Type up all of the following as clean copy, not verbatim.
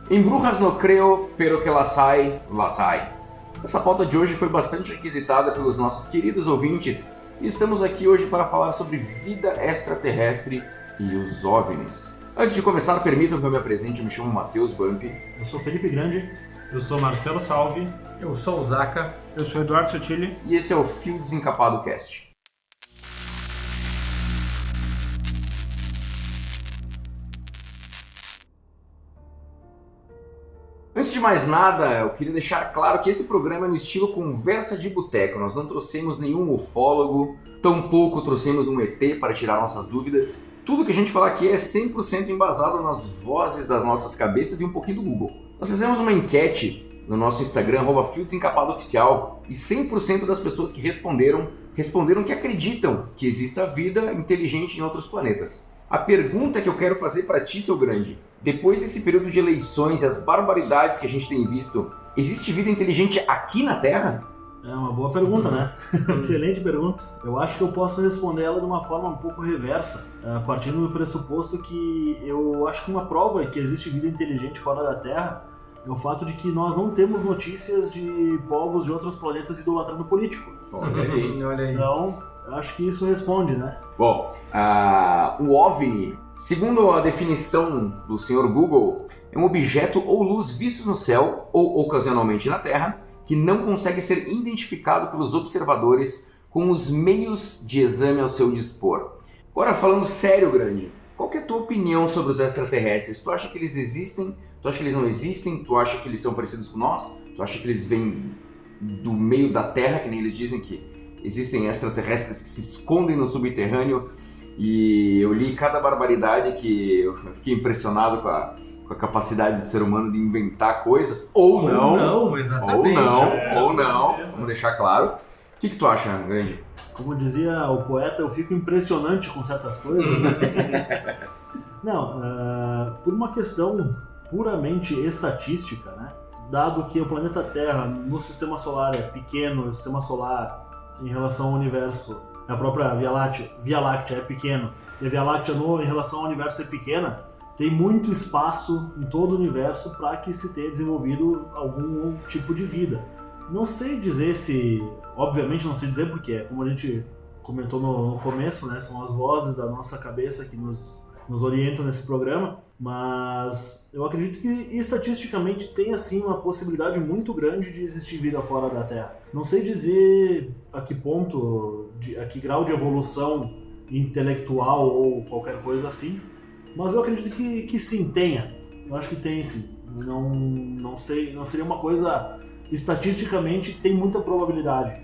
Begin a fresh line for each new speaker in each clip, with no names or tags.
Em Brujas no creo, pero que las hay. Essa pauta de hoje foi bastante requisitada pelos nossos queridos ouvintes e estamos aqui hoje para falar sobre vida extraterrestre e os OVNIs. Antes de começar, permitam que eu me apresente, eu me chamo Matheus Bump.
Eu sou Felipe Grande.
Eu sou Marcelo Salvi.
Eu sou o Zaka.
Eu sou Eduardo Sotile.
E esse é o Fio Desencapado Cast. Antes de mais nada, eu queria deixar claro que esse programa é no estilo conversa de boteco. Nós não trouxemos nenhum ufólogo, tampouco trouxemos um ET para tirar nossas dúvidas. Tudo que a gente falar aqui é 100% embasado nas vozes das nossas cabeças e um pouquinho do Google. Nós fizemos uma enquete no nosso Instagram, @FioDesencapadoOficial, e 100% das pessoas que responderam que acreditam que exista vida inteligente em outros planetas. A pergunta que eu quero fazer para ti, seu grande, depois desse período de eleições e as barbaridades que a gente tem visto, existe vida inteligente aqui na Terra?
É uma boa pergunta, né? Excelente pergunta. Eu acho que eu posso responder ela de uma forma um pouco reversa, partindo do pressuposto que eu acho que uma prova que existe vida inteligente fora da Terra é o fato de que nós não temos notícias de povos de outros planetas idolatrando político.
Olha aí.
Então, eu acho que isso responde, né?
Bom, o OVNI, segundo a definição do senhor Google, é um objeto ou luz visto no céu ou ocasionalmente na Terra que não consegue ser identificado pelos observadores com os meios de exame ao seu dispor. Agora, falando sério, grande, qual que é a tua opinião sobre os extraterrestres? Tu acha que eles existem? Tu acha que eles não existem? Tu acha que eles são parecidos com nós? Tu acha que eles vêm do meio da Terra, que nem eles dizem que existem extraterrestres que se escondem no subterrâneo? E eu li cada barbaridade que eu fiquei impressionado com a capacidade do ser humano de inventar coisas, ou não,
exatamente.
Ou não, vamos deixar claro. O que tu acha, grande?
Como dizia o poeta, eu fico impressionante com certas coisas, né? Não, por uma questão puramente estatística, né? Dado que o planeta Terra no Sistema Solar é pequeno, o Sistema Solar em relação ao universo, a própria Via Láctea é pequeno, e a Via Láctea em relação ao universo é pequena, tem muito espaço em todo o universo para que se tenha desenvolvido algum tipo de vida. Não sei dizer obviamente não sei dizer porque, como a gente comentou no começo, né, são as vozes da nossa cabeça que nos orientam nesse programa, mas eu acredito que estatisticamente tem assim uma possibilidade muito grande de existir vida fora da Terra. Não sei dizer a que ponto, a que grau de evolução intelectual ou qualquer coisa assim, mas eu acredito que sim, tenha. Eu acho que tem sim. Não sei, não seria uma coisa estatisticamente tem muita probabilidade.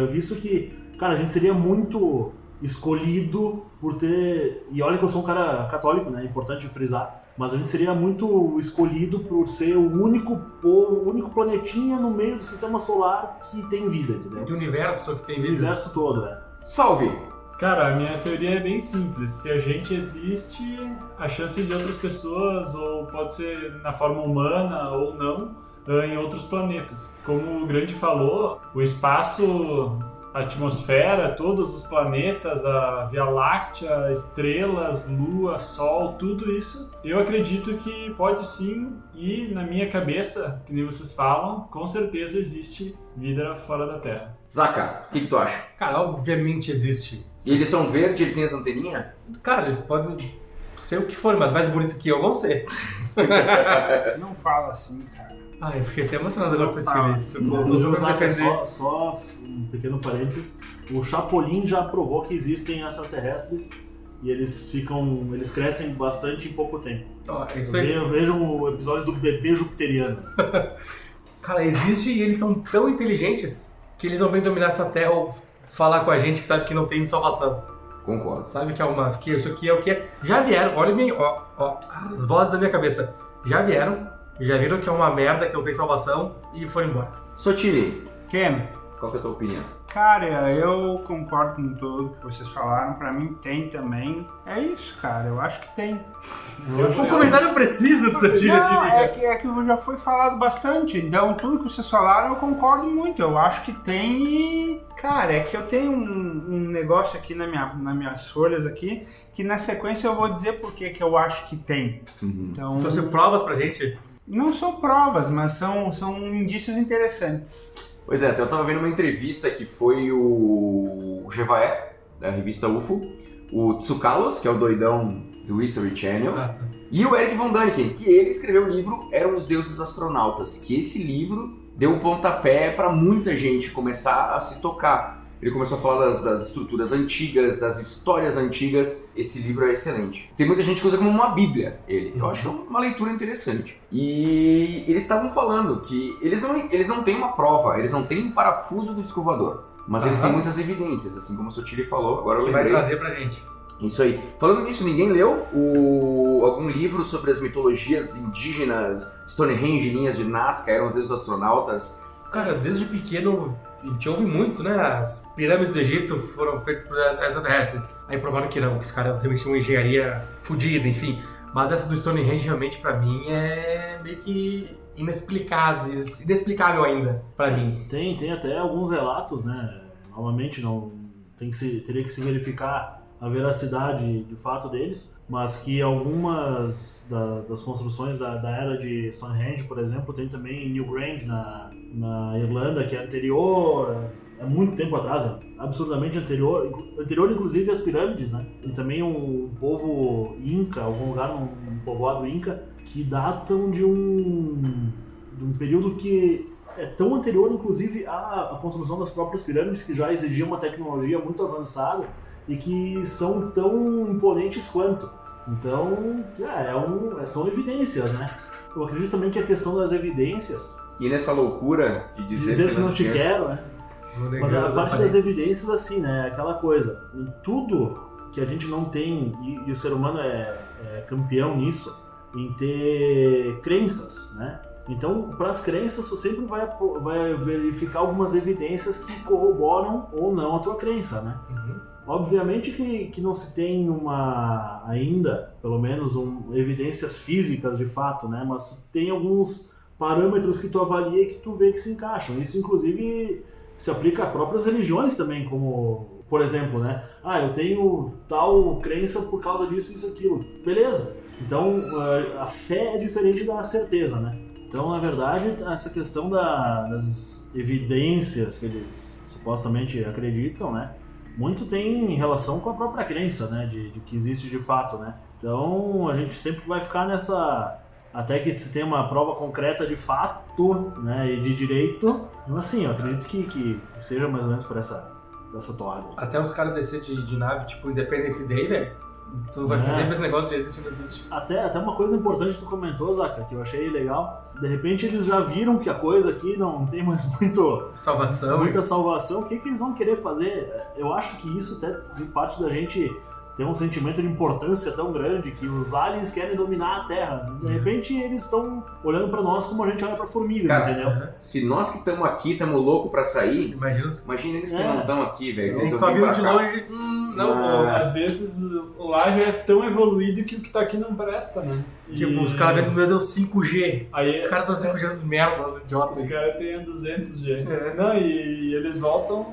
Visto que, cara, a gente seria muito escolhido por ter... E olha que eu sou um cara católico, né? É importante frisar. Mas a gente seria muito escolhido por ser o único povo, o único planetinha no meio do Sistema Solar que tem vida, entendeu?
Do universo que tem vida.
O universo todo, né?
Salve!
Cara, a minha teoria é bem simples. Se a gente existe, a chance de outras pessoas, ou pode ser na forma humana ou não, em outros planetas. Como o Grande falou, o espaço, a atmosfera, todos os planetas, a Via Láctea, estrelas, lua, sol, tudo isso, eu acredito que pode sim, e na minha cabeça, que nem vocês falam, com certeza existe vida fora da Terra.
Zaka, o que tu acha?
Cara, obviamente existe.
E eles são verdes, ele tem as anteninhas?
Cara, eles podem ser o que for, mas mais bonito que eu vão ser.
Não fala assim, cara.
Ai, eu fiquei até emocionado agora com esse
Só um pequeno parênteses, o Chapolin já provou que existem extraterrestres e eles crescem bastante em pouco tempo.
É isso aí.
Vejam o episódio do bebê jupiteriano.
Cara, existe e eles são tão inteligentes que eles não vêm dominar essa terra ou falar com a gente que sabe que não tem salvação.
Concordo.
Sabe que isso aqui é o que é. Já vieram, olha bem, as vozes da minha cabeça. Já viram que é uma merda, que não tem salvação e foram embora.
Sotile,
Ken,
qual que é a tua opinião?
cara, eu concordo com tudo que vocês falaram. Pra mim tem também. É isso, cara. Eu acho que tem.
Um comentário preciso do Sotile aqui.
É que já foi falado bastante. Então, tudo que vocês falaram eu concordo muito. Eu acho que tem e... Cara, é que eu tenho um negócio aqui nas minhas folhas aqui, que na sequência eu vou dizer por que eu acho que tem.
Então você provas pra gente?
Não são provas, mas são indícios interessantes.
Pois é, até eu tava vendo uma entrevista que foi o Jevaé, da revista UFO, o Tsoukalos, que é o doidão do History Channel, e o Eric von Däniken, que ele escreveu o livro Eram os Deuses Astronautas, que esse livro deu um pontapé para muita gente começar a se tocar. Ele começou a falar das estruturas antigas, das histórias antigas. Esse livro é excelente. Tem muita gente que usa como uma bíblia ele. Eu acho que é uma leitura interessante. E eles estavam falando que eles não têm uma prova, eles não têm um parafuso do disco voador. Mas eles têm muitas evidências, assim como o Sotile falou. Agora eu
que
lembrei.
vai trazer pra gente.
Isso aí. Falando nisso, ninguém leu algum livro sobre as mitologias indígenas, Stonehenge, linhas de Nazca, Eram os Deuses Astronautas?
Cara, desde pequeno a gente ouve muito, né? As pirâmides do Egito foram feitas por extraterrestres. Aí provaram que não, que os caras realmente tinham uma engenharia fodida, enfim. Mas essa do Stonehenge realmente pra mim é meio que inexplicável ainda pra mim.
Tem até alguns relatos, né? Novamente não teria que se verificar a veracidade de fato deles, mas que algumas das construções da era de Stonehenge, por exemplo, tem também Newgrange na Irlanda, que é anterior, é muito tempo atrás, é absurdamente anterior inclusive às pirâmides, né? E também um povo Inca, algum lugar, um povoado Inca, que datam de um período que é tão anterior, inclusive, à construção das próprias pirâmides, que já exigia uma tecnologia muito avançada e que são tão imponentes quanto. Então, são evidências, né? Eu acredito também que a questão das evidências...
E nessa loucura de dizer
que não te quero, né? Mas a parte das evidências, assim, né? Aquela coisa, tudo que a gente não tem, e o ser humano é campeão nisso, em ter crenças, né? Então, para as crenças, você sempre vai verificar algumas evidências que corroboram ou não a tua crença, né? Obviamente que não se tem ainda, pelo menos, evidências físicas de fato, né? Mas tu tem alguns parâmetros que tu avalia e que tu vê que se encaixam. Isso, inclusive, se aplica a próprias religiões também, como, por exemplo, né? Eu tenho tal crença por causa disso, isso, aquilo. Beleza. Então, a fé é diferente da certeza, né? Então, na verdade, essa questão das evidências que eles supostamente acreditam, né? Muito tem relação com a própria crença, né? De que existe de fato, né? Então, a gente sempre vai ficar nessa... Até que se tem uma prova concreta de fato, né? E de direito. Então, assim, eu acredito que seja mais ou menos por essa toada.
Até os caras descer de nave, tipo Independence Day, velho. Tu vai fazer sempre esse negócio de existe ou não existe.
Até uma coisa importante que tu comentou, Zaca, que eu achei legal. De repente eles já viram que a coisa aqui não tem mais muita salvação. O que eles vão querer fazer? Eu acho que isso até de parte da gente tem um sentimento de importância tão grande que os aliens querem dominar a Terra. De repente eles estão olhando pra nós como a gente olha pra formigas,
cara,
entendeu?
Se nós que estamos aqui estamos loucos pra sair,
imagina
eles que não estão aqui, velho.
Eles só viram de longe, não vou.
Às vezes lá já é tão evoluído que o que tá aqui não presta, né?
Tipo, os caras vendo meu Deus 5G.
Aí,
os caras estão 5G, os merdas, idiotas.
Os caras têm 200G. Não, e eles voltam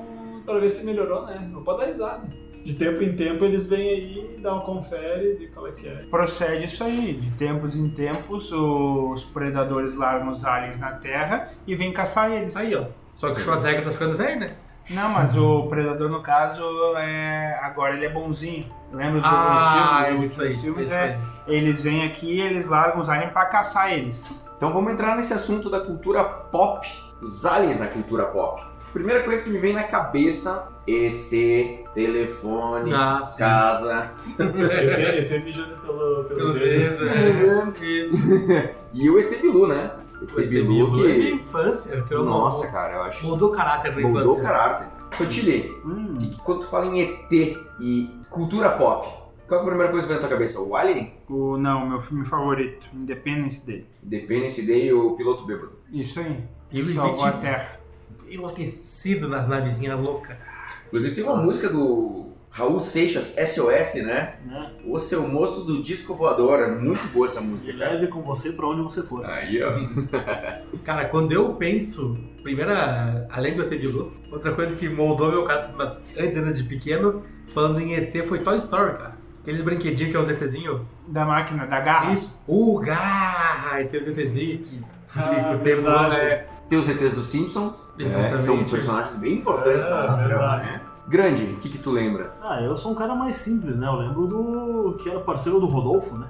pra ver se melhorou, né? Não pode dar risada. De tempo em tempo eles vêm aí, dão um confere de qual é que é.
Procede isso aí. De tempos em tempos os predadores largam os aliens na Terra e vêm caçar eles.
Aí, ó. Só que o Schwarzenegger tá ficando velho, né?
Não, mas o predador, no caso, agora ele é bonzinho. Lembra
dos filmes? Isso aí.
Eles vêm aqui e eles largam os aliens pra caçar eles.
Então vamos entrar nesse assunto da cultura pop, os aliens na cultura pop. Primeira coisa que me vem na cabeça, ET, telefone, casa.
ET mijando pelo dedo.
Isso.
E o ET Bilu, né?
O ET Bilu que é minha infância.
Nossa, cara, eu acho.
Mudou o caráter da infância.
Mudou o caráter. Sotile, quando tu fala em ET e cultura pop, qual é a primeira coisa que vem na tua cabeça? O Alien?
Não, meu filme favorito, Independence Day.
Independence Day e o Piloto Bêbado.
Isso aí.
E o
salvou a Terra.
Enlouquecido nas navezinhas loucas.
Inclusive tem uma música do Raul Seixas, SOS, né? O Seu Moço do Disco Voador. É muito boa essa música, cara.
Leve com você pra onde você for.
Aí, ó.
Cara, quando eu penso, primeira, além do ET Bilu, outra coisa que moldou meu caráter, mas antes ainda de pequeno, falando em ET, foi Toy Story, cara. Aqueles brinquedinhos que é o ZTzinho.
Da máquina, da garra.
Isso. Garra! E tem o ZTzinho que fica o tempo
verdade.
né?
Tem os ETs dos Simpsons,
Exatamente.
são personagens bem importantes na trama,
verdade.
né? Grande, o que tu lembra?
Eu sou um cara mais simples, né? Eu lembro do que era parceiro do Rodolfo, né?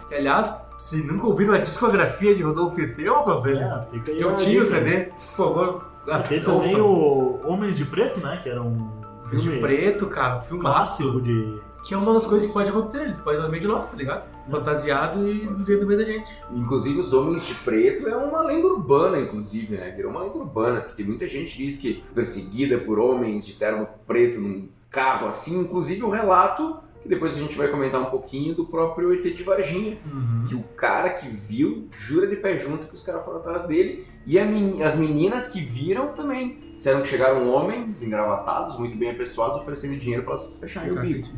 Que, aliás, se nunca ouviram a discografia de Rodolfo ET, eu aconselho.
Fica aí
Eu
a
tinha o
dica.
CD, por favor.
Tem também
ouçam.
o Homens de Preto, né? Que era um
Filme de
filme
preto, cara, um filmaço.
clássico de...
Que é uma das coisas que pode acontecer, eles podem estar no meio de nós, tá ligado? Fantasiado e dizendo no meio da gente.
Inclusive, os Homens de Preto é uma lenda urbana, inclusive, né? Virou uma lenda urbana, porque tem muita gente que diz que perseguida por homens de terno preto num carro assim, inclusive o relato, que depois a gente vai comentar um pouquinho, do próprio ET de Varginha, que o cara que viu jura de pé junto que os caras foram atrás dele, e as meninas que viram também disseram que chegaram homens engravatados, muito bem apessoados, oferecendo dinheiro para elas fecharem o bico.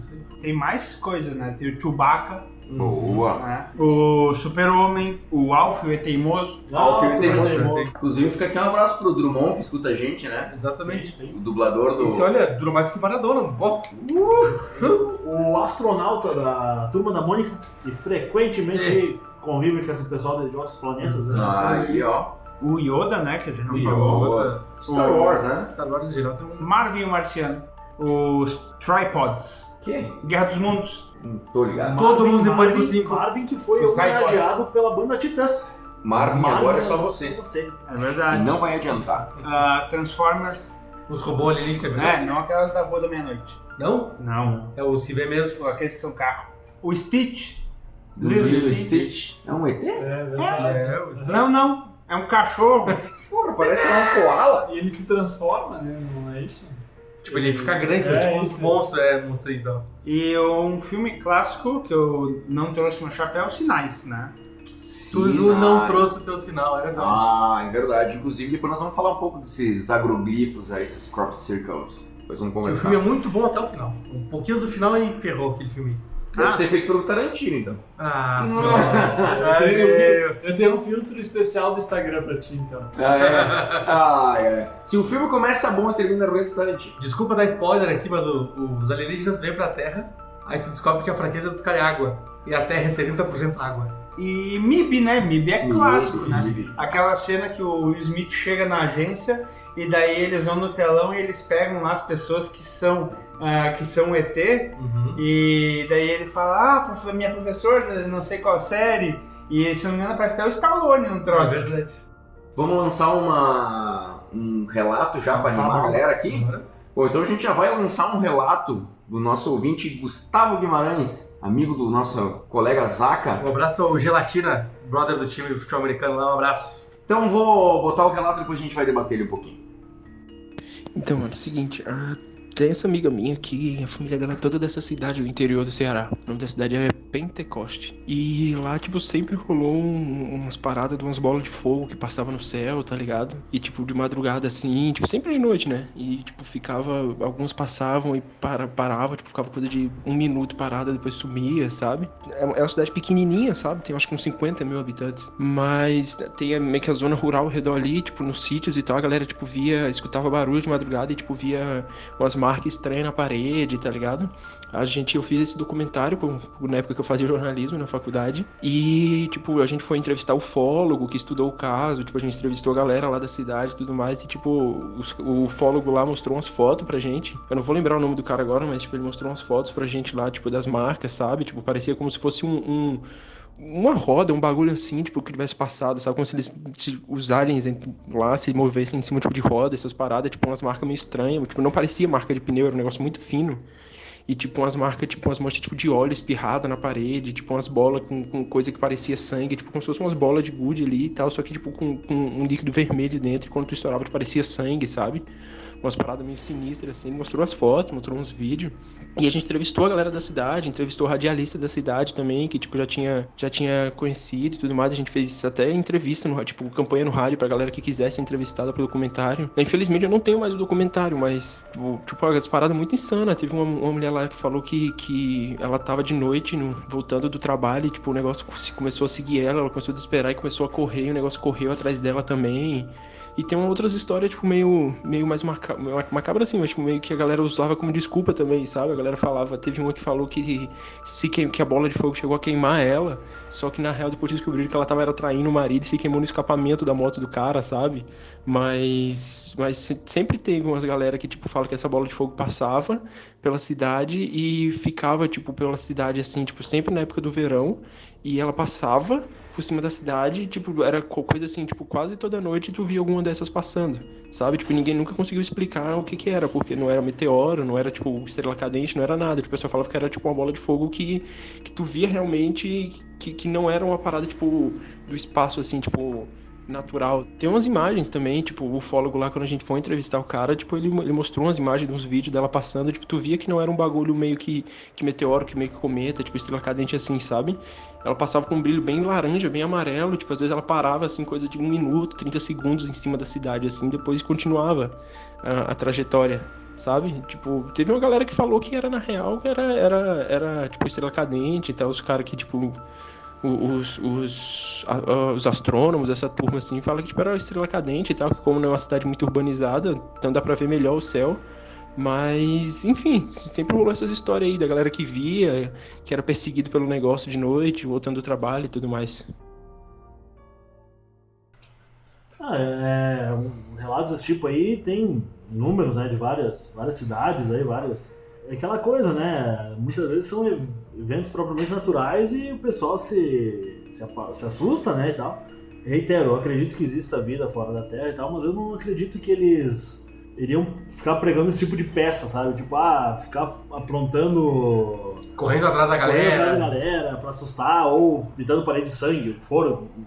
Tem mais coisa, né? Tem o Chewbacca,
Boa!
né? O Super-Homem, o Alfio, o E Teimoso.
O filme tem
Alfio,
moço. Inclusive, fica aqui um abraço pro Drummond, que escuta a gente, né?
Exatamente.
Sim.
O dublador do...
E se olha, durou mais que o Maradona. Ó,
O astronauta da Turma da Mônica, que frequentemente convive com esse pessoal de outros planetas, né?
Aí, ó.
O Yoda, né? Que a gente não falou.
Yoda.
Star Wars, né?
Star Wars em geral tem um...
Marvin o Marciano. Os Tripods.
Que?
Guerra dos Mundos.
Não tô ligado.
Todo mundo depois do 5.
Marvin, que foi
Os
homenageado pela banda Titãs.
Marvin, agora é só você.
É
E
verdade.
não vai adiantar.
Transformers.
Os robôs alienígenas, é verdade?
Não aquelas da Rua da Meia-Noite.
Não?
Não.
É os que vem mesmo.
Aqueles que são carro. O Stitch.
Do
Lilo
Lilo
Stitch.
Stitch. É um ET?
É verdade.
Não. É um cachorro.
Porra, parece um koala.
E ele se transforma, né? Não é isso?
Tipo, ele fica grande,
É,
tipo uns
isso.
monstros, monstro então.
E um filme clássico que eu não trouxe no chapéu, Sinais, né?
Tu não trouxe o teu sinal, é verdade.
Ah, é verdade. Inclusive, depois nós vamos falar um pouco desses agroglifos aí, esses crop circles. Depois vamos
O
conversar.
filme é muito bom até o final. Um pouquinho do final e ferrou aquele filme.
Deve ser feito pelo Tarantino, então.
Ah,
Eu tenho um filtro especial do Instagram pra ti, então.
Se o filme começa bom e termina ruim, do Tarantino.
Desculpa dar spoiler aqui, mas os alienígenas vêm pra Terra, aí tu descobre que a fraqueza dos caras é água. E a Terra é 70% água.
E MIB, né? MIB é clássico, né?
MIB.
Aquela cena que o Smith chega na agência e daí eles vão no telão e eles pegam lá as pessoas que são ET e daí ele fala, minha professora, não sei qual série, e se não me engano parece até o Stallone no troço.
É verdade.
Vamos lançar um relato já para animar a galera aqui? Bom, então a gente já vai lançar um relato do nosso ouvinte Gustavo Guimarães, amigo do nosso colega Zaca.
Um abraço ao Gelatina, brother do time de futebol americano lá, um abraço.
Então vou botar o relato e depois a gente vai debater ele um pouquinho.
Então, mano, é o seguinte, tem essa amiga minha aqui, a família dela é toda dessa cidade do interior do Ceará. O nome da cidade é Pentecoste. E lá, tipo, sempre rolou umas paradas de umas bolas de fogo que passavam no céu, tá ligado? E, tipo, de madrugada, assim, tipo, sempre de noite, né? E, tipo, alguns passavam e paravam, tipo, ficava coisa de 1 minuto parada, depois sumia, sabe? É uma cidade pequenininha, sabe? Tem, acho que uns 50 mil habitantes. Mas tem meio que a zona rural ao redor ali, tipo, nos sítios e tal, a galera, tipo, escutava barulho de madrugada e, tipo, via umas marcas estranhas na parede, tá ligado? Eu fiz esse documentário na época que eu fazia jornalismo na faculdade e, tipo, a gente foi entrevistar o ufólogo que estudou o caso, tipo, a gente entrevistou a galera lá da cidade e tudo mais e, tipo, o ufólogo lá mostrou umas fotos pra gente. Eu não vou lembrar o nome do cara agora, mas, tipo, ele mostrou umas fotos pra gente lá, tipo, das marcas, sabe? Tipo, parecia como se fosse uma roda, um bagulho assim, tipo, que tivesse passado, sabe? Como se os aliens lá se movessem em cima, tipo, de roda, essas paradas, tipo, umas marcas meio estranhas, tipo, não parecia marca de pneu, era um negócio muito fino. E, tipo, umas marcas, tipo, umas manchas, tipo, de óleo espirrada na parede, tipo, umas bolas com coisa que parecia sangue, tipo, como se fossem umas bolas de gude ali e tal, só que, tipo, com um líquido vermelho dentro, e quando tu estourava, tipo, parecia sangue, sabe? Umas paradas meio sinistras, assim, mostrou as fotos, mostrou uns vídeos. E a gente entrevistou a galera da cidade, entrevistou o radialista da cidade também, que, tipo, já tinha conhecido e tudo mais. A gente fez até entrevista, tipo, campanha no rádio pra galera que quisesse ser entrevistada pelo documentário. Infelizmente, eu não tenho mais o documentário, mas, tipo, as paradas muito insanas. Teve uma mulher lá que falou que ela tava de noite, voltando do trabalho, e, tipo, o negócio começou a seguir ela começou a desesperar e começou a correr, e o negócio correu atrás dela também. E tem outras histórias, tipo, meio mais macabra assim, mas tipo, meio que a galera usava como desculpa também, sabe? A galera falava, teve uma que falou que que a bola de fogo chegou a queimar ela, só que na real depois descobriram que ela tava traindo o marido e se queimou no escapamento da moto do cara, sabe? Mas sempre teve umas galera que, tipo, fala que essa bola de fogo passava pela cidade e ficava, tipo, pela cidade, assim, tipo, sempre na época do verão, e ela passava por cima da cidade, tipo, era coisa assim, tipo, quase toda noite tu via alguma dessas passando, sabe? Tipo, ninguém nunca conseguiu explicar o que era, porque não era meteoro, não era, tipo, estrela cadente, não era nada. Tipo, o pessoal falava que era, tipo, uma bola de fogo que tu via realmente que não era uma parada, tipo, do espaço, assim, tipo, natural. Tem umas imagens também, tipo, o ufólogo lá, quando a gente foi entrevistar o cara, tipo, ele mostrou umas imagens de uns vídeos dela passando, tipo, tu via que não era um bagulho meio que meteoro, que meio que cometa, tipo, estrela cadente assim, sabe? Ela passava com um brilho bem laranja, bem amarelo, tipo, às vezes ela parava, assim, coisa de 1 minuto, 30 segundos em cima da cidade, assim, depois continuava a trajetória, sabe? Tipo, teve uma galera que falou que era, na real, que era tipo, estrela cadente e tal, os caras que, tipo, os astrônomos, essa turma, assim, fala que, tipo, era estrela cadente e tal, que como não é uma cidade muito urbanizada, então dá pra ver melhor o céu. Mas, enfim, sempre rolou essas histórias aí da galera que via, que era perseguido pelo negócio de noite, voltando do trabalho e tudo mais.
Relatos desse tipo aí tem números, né, de várias cidades aí, várias. É aquela coisa, né? Muitas vezes são eventos propriamente naturais e o pessoal se assusta, né, e tal. Reitero, eu acredito que exista vida fora da Terra e tal, mas eu não acredito que eles iriam ficar pregando esse tipo de peça, sabe? Tipo, ficar aprontando...
Correndo atrás da
galera pra assustar, ou pintando parede de sangue,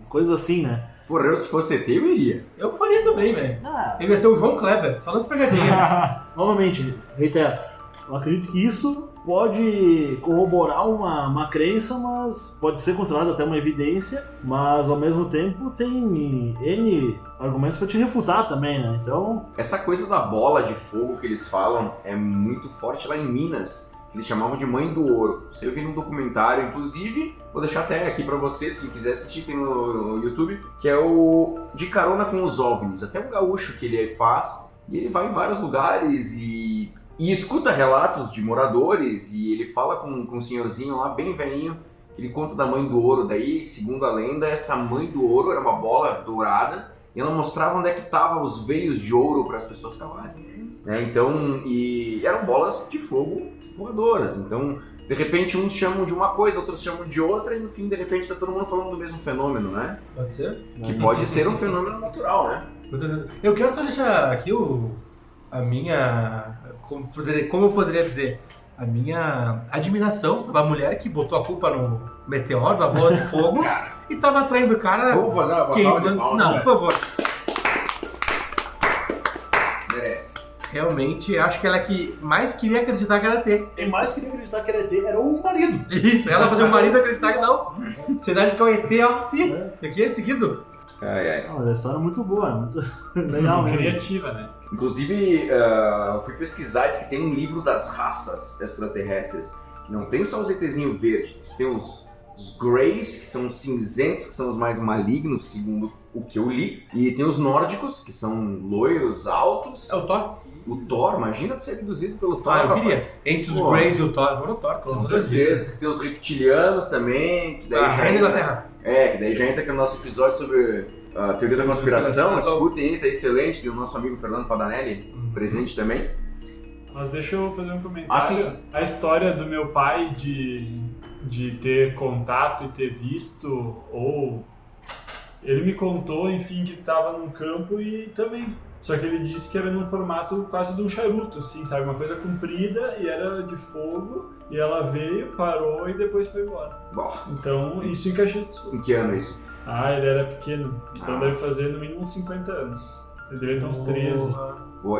coisas assim, né?
Porra, eu se fosse ET, eu iria.
Eu faria também, velho. Eu ia ser o João Kleber, só nas pegadinhas.
Novamente, reitero, eu acredito que isso pode corroborar uma crença, mas pode ser considerado até uma evidência, mas ao mesmo tempo tem N argumentos para te refutar também, né? Então...
Essa coisa da bola de fogo que eles falam é muito forte lá em Minas. Eles chamavam de Mãe do Ouro. Isso eu vi num documentário, inclusive, vou deixar até aqui pra vocês, quem quiser assistir, tem no YouTube, que é o De Carona com os OVNIs. Até um gaúcho que ele faz, e ele vai em vários lugares e escuta relatos de moradores, e ele fala com um senhorzinho lá, bem velhinho, que ele conta da Mãe do Ouro. Daí, segundo a lenda, essa Mãe do Ouro era uma bola dourada, e ela mostrava onde é que estavam os veios de ouro para as pessoas cavarem. Então, e eram bolas de fogo voadoras. Então, de repente, uns chamam de uma coisa, outros chamam de outra, e no fim, de repente, tá todo mundo falando do mesmo fenômeno, né?
Pode ser?
Que pode ser um fenômeno natural, né?
Com certeza. Eu quero só deixar aqui a minha... Como eu poderia dizer? A minha admiração pela mulher que botou a culpa no meteoro, na bola de fogo, e tava atraindo o cara...
Vamos fazer uma salva de palmas?
Não, por favor.
Merece.
Realmente, acho que ela que mais queria acreditar que era ET.
Quem mais queria acreditar que era ET era o marido.
Isso, ela fazia o marido acreditar que não. Cidade que é o ET, ó. Aqui é seguido.
Mas a história é muito boa, é muito legal mesmo.
Criativa, né?
Inclusive, eu fui pesquisar, diz que tem um livro das raças extraterrestres. Não tem só os ETzinhos verdes, tem os Greys, que são os cinzentos, que são os mais malignos, segundo o que eu li. E tem os nórdicos, que são loiros, altos.
É o Thor.
O Thor, imagina de ser abduzido pelo Thor.
Eu queria. Entre os Greys e o Thor, foram o Thor.
Com certeza, que tem os reptilianos também. Que daí
a Rainha da Inglaterra.
Que daí já entra aqui no nosso episódio sobre a teoria da conspiração. Escutem aí, tá excelente. Tem o nosso amigo Fernando Fadanelli presente também.
Mas deixa eu fazer um comentário.
Sim.
A história do meu pai de ter contato e ter visto, ou... Ele me contou, enfim, que ele estava num campo e também... Só que ele disse que era num formato quase de um charuto, assim, sabe? Uma coisa comprida e era de fogo. E ela veio, parou e depois foi embora.
Bom.
Então, isso em Caxias do Sul.
Em que ano é isso?
Ele era pequeno. Então deve fazer no mínimo uns 50 anos. Ele deve ter uns 13.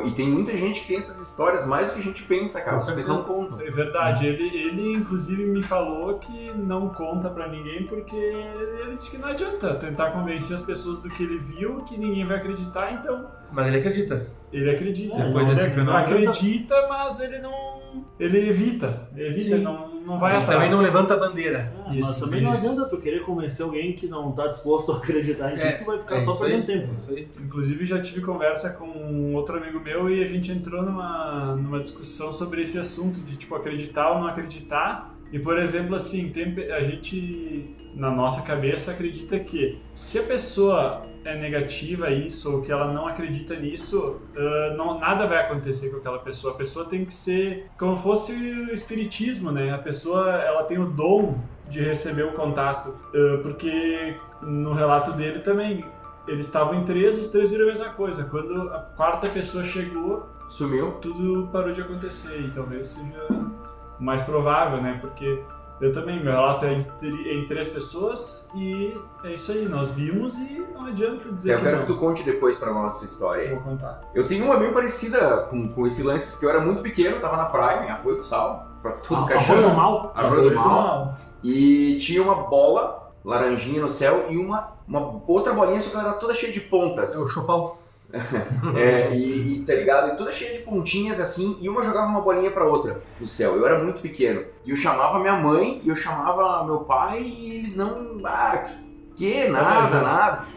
E tem muita gente que tem essas histórias mais do que a gente pensa, cara. Vocês não contam.
É verdade, ele inclusive me falou que não conta pra ninguém porque ele disse que não adianta tentar convencer as pessoas do que ele viu, que ninguém vai acreditar, então...
Mas ele acredita.
Ele acredita.
Depois desse fenômeno,
acredita, mas ele não... Ele evita, não vai
Mas
atrás.
também não levanta a bandeira.
Mas também não adianta tu querer convencer alguém que não tá disposto a acreditar em ti, tu vai ficar só perdendo tempo.
Isso aí.
Inclusive já tive conversa com um outro amigo meu e a gente entrou numa discussão sobre esse assunto de tipo acreditar ou não acreditar. E por exemplo assim, a gente na nossa cabeça acredita que se a pessoa é negativa a isso ou que ela não acredita nisso, nada vai acontecer com aquela pessoa. A pessoa tem que ser como fosse o espiritismo, né? A pessoa ela tem o dom de receber o contato, porque no relato dele também eles estavam em 3, os 3 viram a mesma coisa. Quando a 4ª pessoa chegou,
Sumiu.
tudo parou de acontecer. E talvez seja o mais provável, né? Porque eu também, meu relato é em 3 pessoas e é isso aí, nós vimos e não adianta dizer
Eu quero
não.
que tu conte depois pra nós essa história aí.
Vou contar.
Eu tenho uma bem parecida com esse lance, que eu era muito pequeno, tava na praia, em Arroio do Sal, pra tudo que
Arroio do Mal?
Arroio do Mal. E tinha uma bola laranjinha no céu e uma outra bolinha, só que ela era toda cheia de pontas.
É o Chopal.
E tá ligado? E toda cheia de pontinhas assim, e uma jogava uma bolinha pra outra no céu. Eu era muito pequeno. E eu chamava minha mãe, e eu chamava meu pai, e eles não. Nada.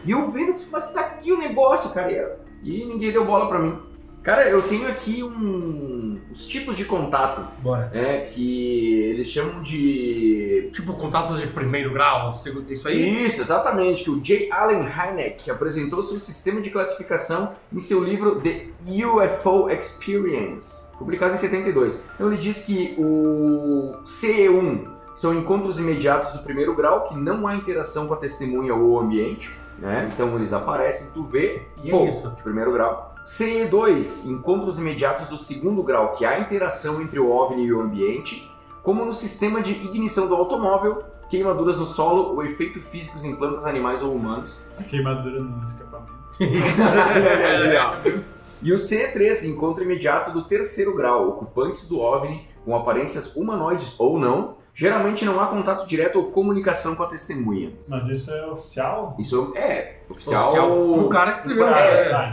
E eu vendo, disse, mas tá aqui o negócio, cara. E ninguém deu bola pra mim. Cara, eu tenho aqui os tipos de contato.
Bora.
Que eles chamam de...
Tipo, contatos de primeiro grau, isso aí?
Isso, exatamente, que o J. Allen Hynek apresentou seu sistema de classificação em seu livro The UFO Experience, publicado em 72. Então ele diz que o CE1 são encontros imediatos do primeiro grau, que não há interação com a testemunha ou o ambiente, né? Então eles aparecem, tu vê,
E
pô,
é isso.
de primeiro grau. CE2, encontros imediatos do segundo grau, que há interação entre o OVNI e o ambiente, como no sistema de ignição do automóvel, queimaduras no solo ou efeitos físicos em plantas, animais ou humanos.
Queimadura no escapamento.
E o CE3, encontro imediato do terceiro grau, ocupantes do OVNI com aparências humanoides ou não. Geralmente não há contato direto ou comunicação com a testemunha.
Mas isso é oficial?
Isso é oficial
Pro cara que escreveu.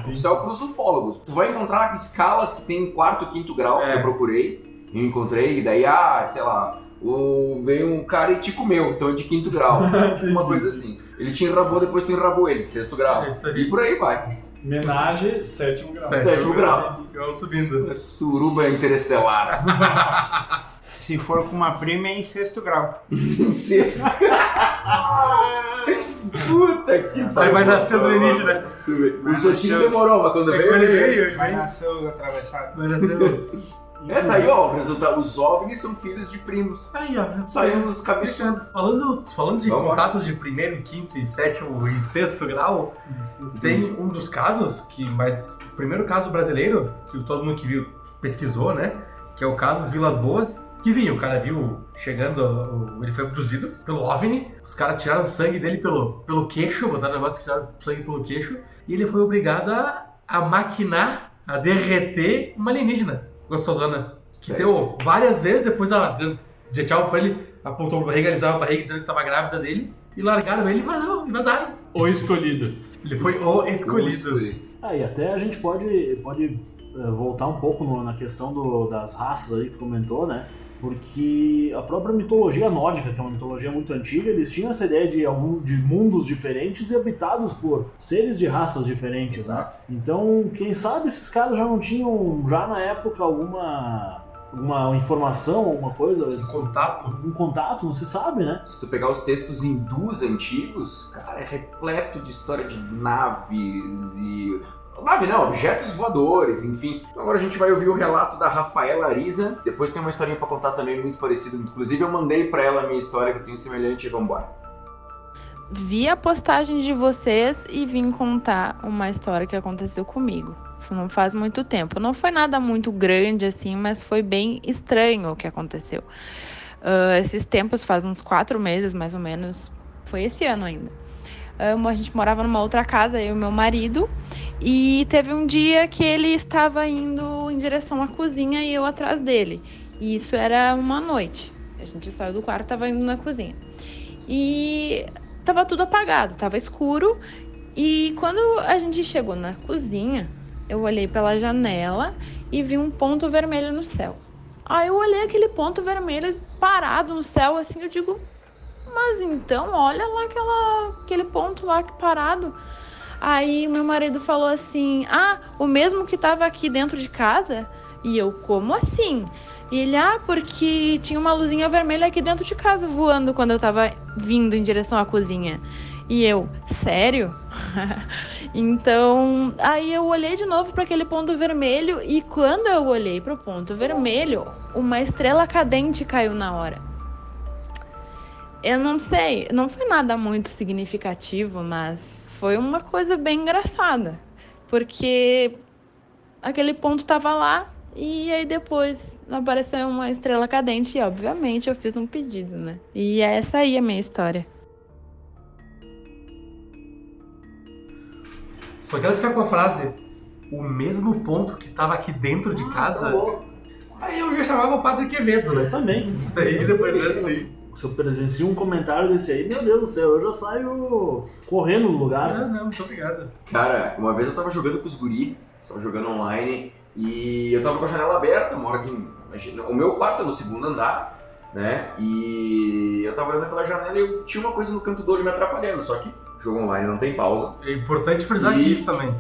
oficial para os ufólogos. Tu vai encontrar escalas que tem 4º, 5º grau, que eu procurei, eu encontrei, e daí, sei lá, veio um cara e te comeu, então é de 5º grau. Uma coisa assim. Ele te enrabou, depois tu enrabou ele, de 6º grau.
É isso aí.
E por aí vai.
Homenagem, 7º grau.
7º grau.
Eu subindo.
Suruba interestelar.
Se for com uma prima, é em 6º grau.
Em 6º. Puta que pariu.
Aí vai nascer os alienígenas.
O Sotinho demorou, mas quando veio,
Quando ele
ele...
veio,
Vai nascer os atravessados.
vai nascer os...
Tá aí, ó, o resultado. Os OVNIs são filhos de primos.
Aí, ó.
Saímos dos cabeçudos.
Falando de
Vamos lá.
contatos de primeiro, 5º e 7º e 6º grau, tem um dos casos, mas o primeiro caso brasileiro, que todo mundo que viu pesquisou, né? Que é o caso das Vilas Boas, que vinha, o cara viu chegando, ele foi abduzido pelo OVNI, os caras tiraram sangue dele pelo queixo, botaram um negócio que tiraram sangue pelo queixo, e ele foi obrigado a maquinar, a derreter uma alienígena gostosona, que deu várias vezes, depois ela dizia tchau pra ele, apontou pra barriga, alisava a barriga dizendo que tava grávida dele, e largaram ele e vazaram.
O escolhido.
Ele foi o escolhido.
E até a gente pode voltar um pouco na questão das raças aí que tu comentou, né? Porque a própria mitologia nórdica, que é uma mitologia muito antiga, eles tinham essa ideia de mundos diferentes e habitados por seres de raças diferentes, né? Então, quem sabe esses caras já não tinham, já na época, alguma informação, alguma coisa? Um contato, não se sabe, né?
Se tu pegar os textos hindus antigos, cara, é repleto de história de naves e... Nave não, objetos voadores, enfim. Então agora a gente vai ouvir o relato da Rafaela Ariza. Depois tem uma historinha pra contar também muito parecida. Inclusive eu mandei pra ela a minha história que eu tenho semelhante e vambora.
Vi a postagem de vocês e vim contar uma história que aconteceu comigo. Não faz muito tempo. Não foi nada muito grande assim, mas foi bem estranho o que aconteceu. Esses tempos, faz uns 4 meses mais ou menos, foi esse ano ainda. A gente morava numa outra casa, eu e meu marido. E teve um dia que ele estava indo em direção à cozinha e eu atrás dele. E isso era uma noite. A gente saiu do quarto e estava indo na cozinha. E estava tudo apagado, estava escuro. E quando a gente chegou na cozinha, eu olhei pela janela e vi um ponto vermelho no céu. Aí eu olhei aquele ponto vermelho parado no céu, assim, eu digo, mas então, olha lá aquele ponto lá parado. Aí meu marido falou assim, o mesmo que estava aqui dentro de casa? E eu, como assim? E ele, porque tinha uma luzinha vermelha aqui dentro de casa voando quando eu tava vindo em direção à cozinha. E eu, sério? Então, aí eu olhei de novo para aquele ponto vermelho e quando eu olhei para o ponto vermelho, uma estrela cadente caiu na hora. Eu não sei, não foi nada muito significativo, mas foi uma coisa bem engraçada, porque aquele ponto estava lá e aí depois apareceu uma estrela cadente e obviamente eu fiz um pedido, né? E essa aí é a minha história.
Só quero ficar com a frase, o mesmo ponto que tava aqui dentro de casa. Aí eu já chamava o Padre Quevedo, né?
Eu também.
Isso aí depois dessa aí.
Se eu presencio um comentário desse aí, meu Deus do céu, eu já saio correndo no lugar.
Não, muito obrigado.
Cara, uma vez eu tava jogando com os guri, tava jogando online, e eu tava com a janela aberta, moro aqui, o meu quarto é no segundo andar, né, e eu tava olhando pela janela e eu tinha uma coisa no canto do olho me atrapalhando, só que jogo online não tem pausa.
É importante frisar isso também.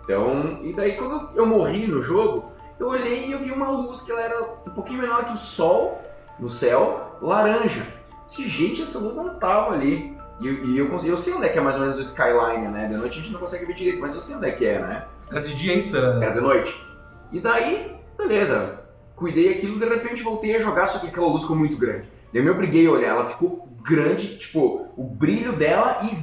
Então, e daí quando eu morri no jogo, eu olhei e eu vi uma luz que ela era um pouquinho menor que o sol no céu, laranja. Gente, essa luz não tava ali. E eu sei onde é que é mais ou menos o skyline, né? De noite a gente não consegue ver direito, mas eu sei onde é que é, né?
Era de dia isso?
Era de noite. E daí, beleza. Cuidei aquilo, de repente voltei a jogar, só que aquela luz ficou muito grande. Daí eu me obriguei a olhar, ela ficou grande, tipo, o brilho dela e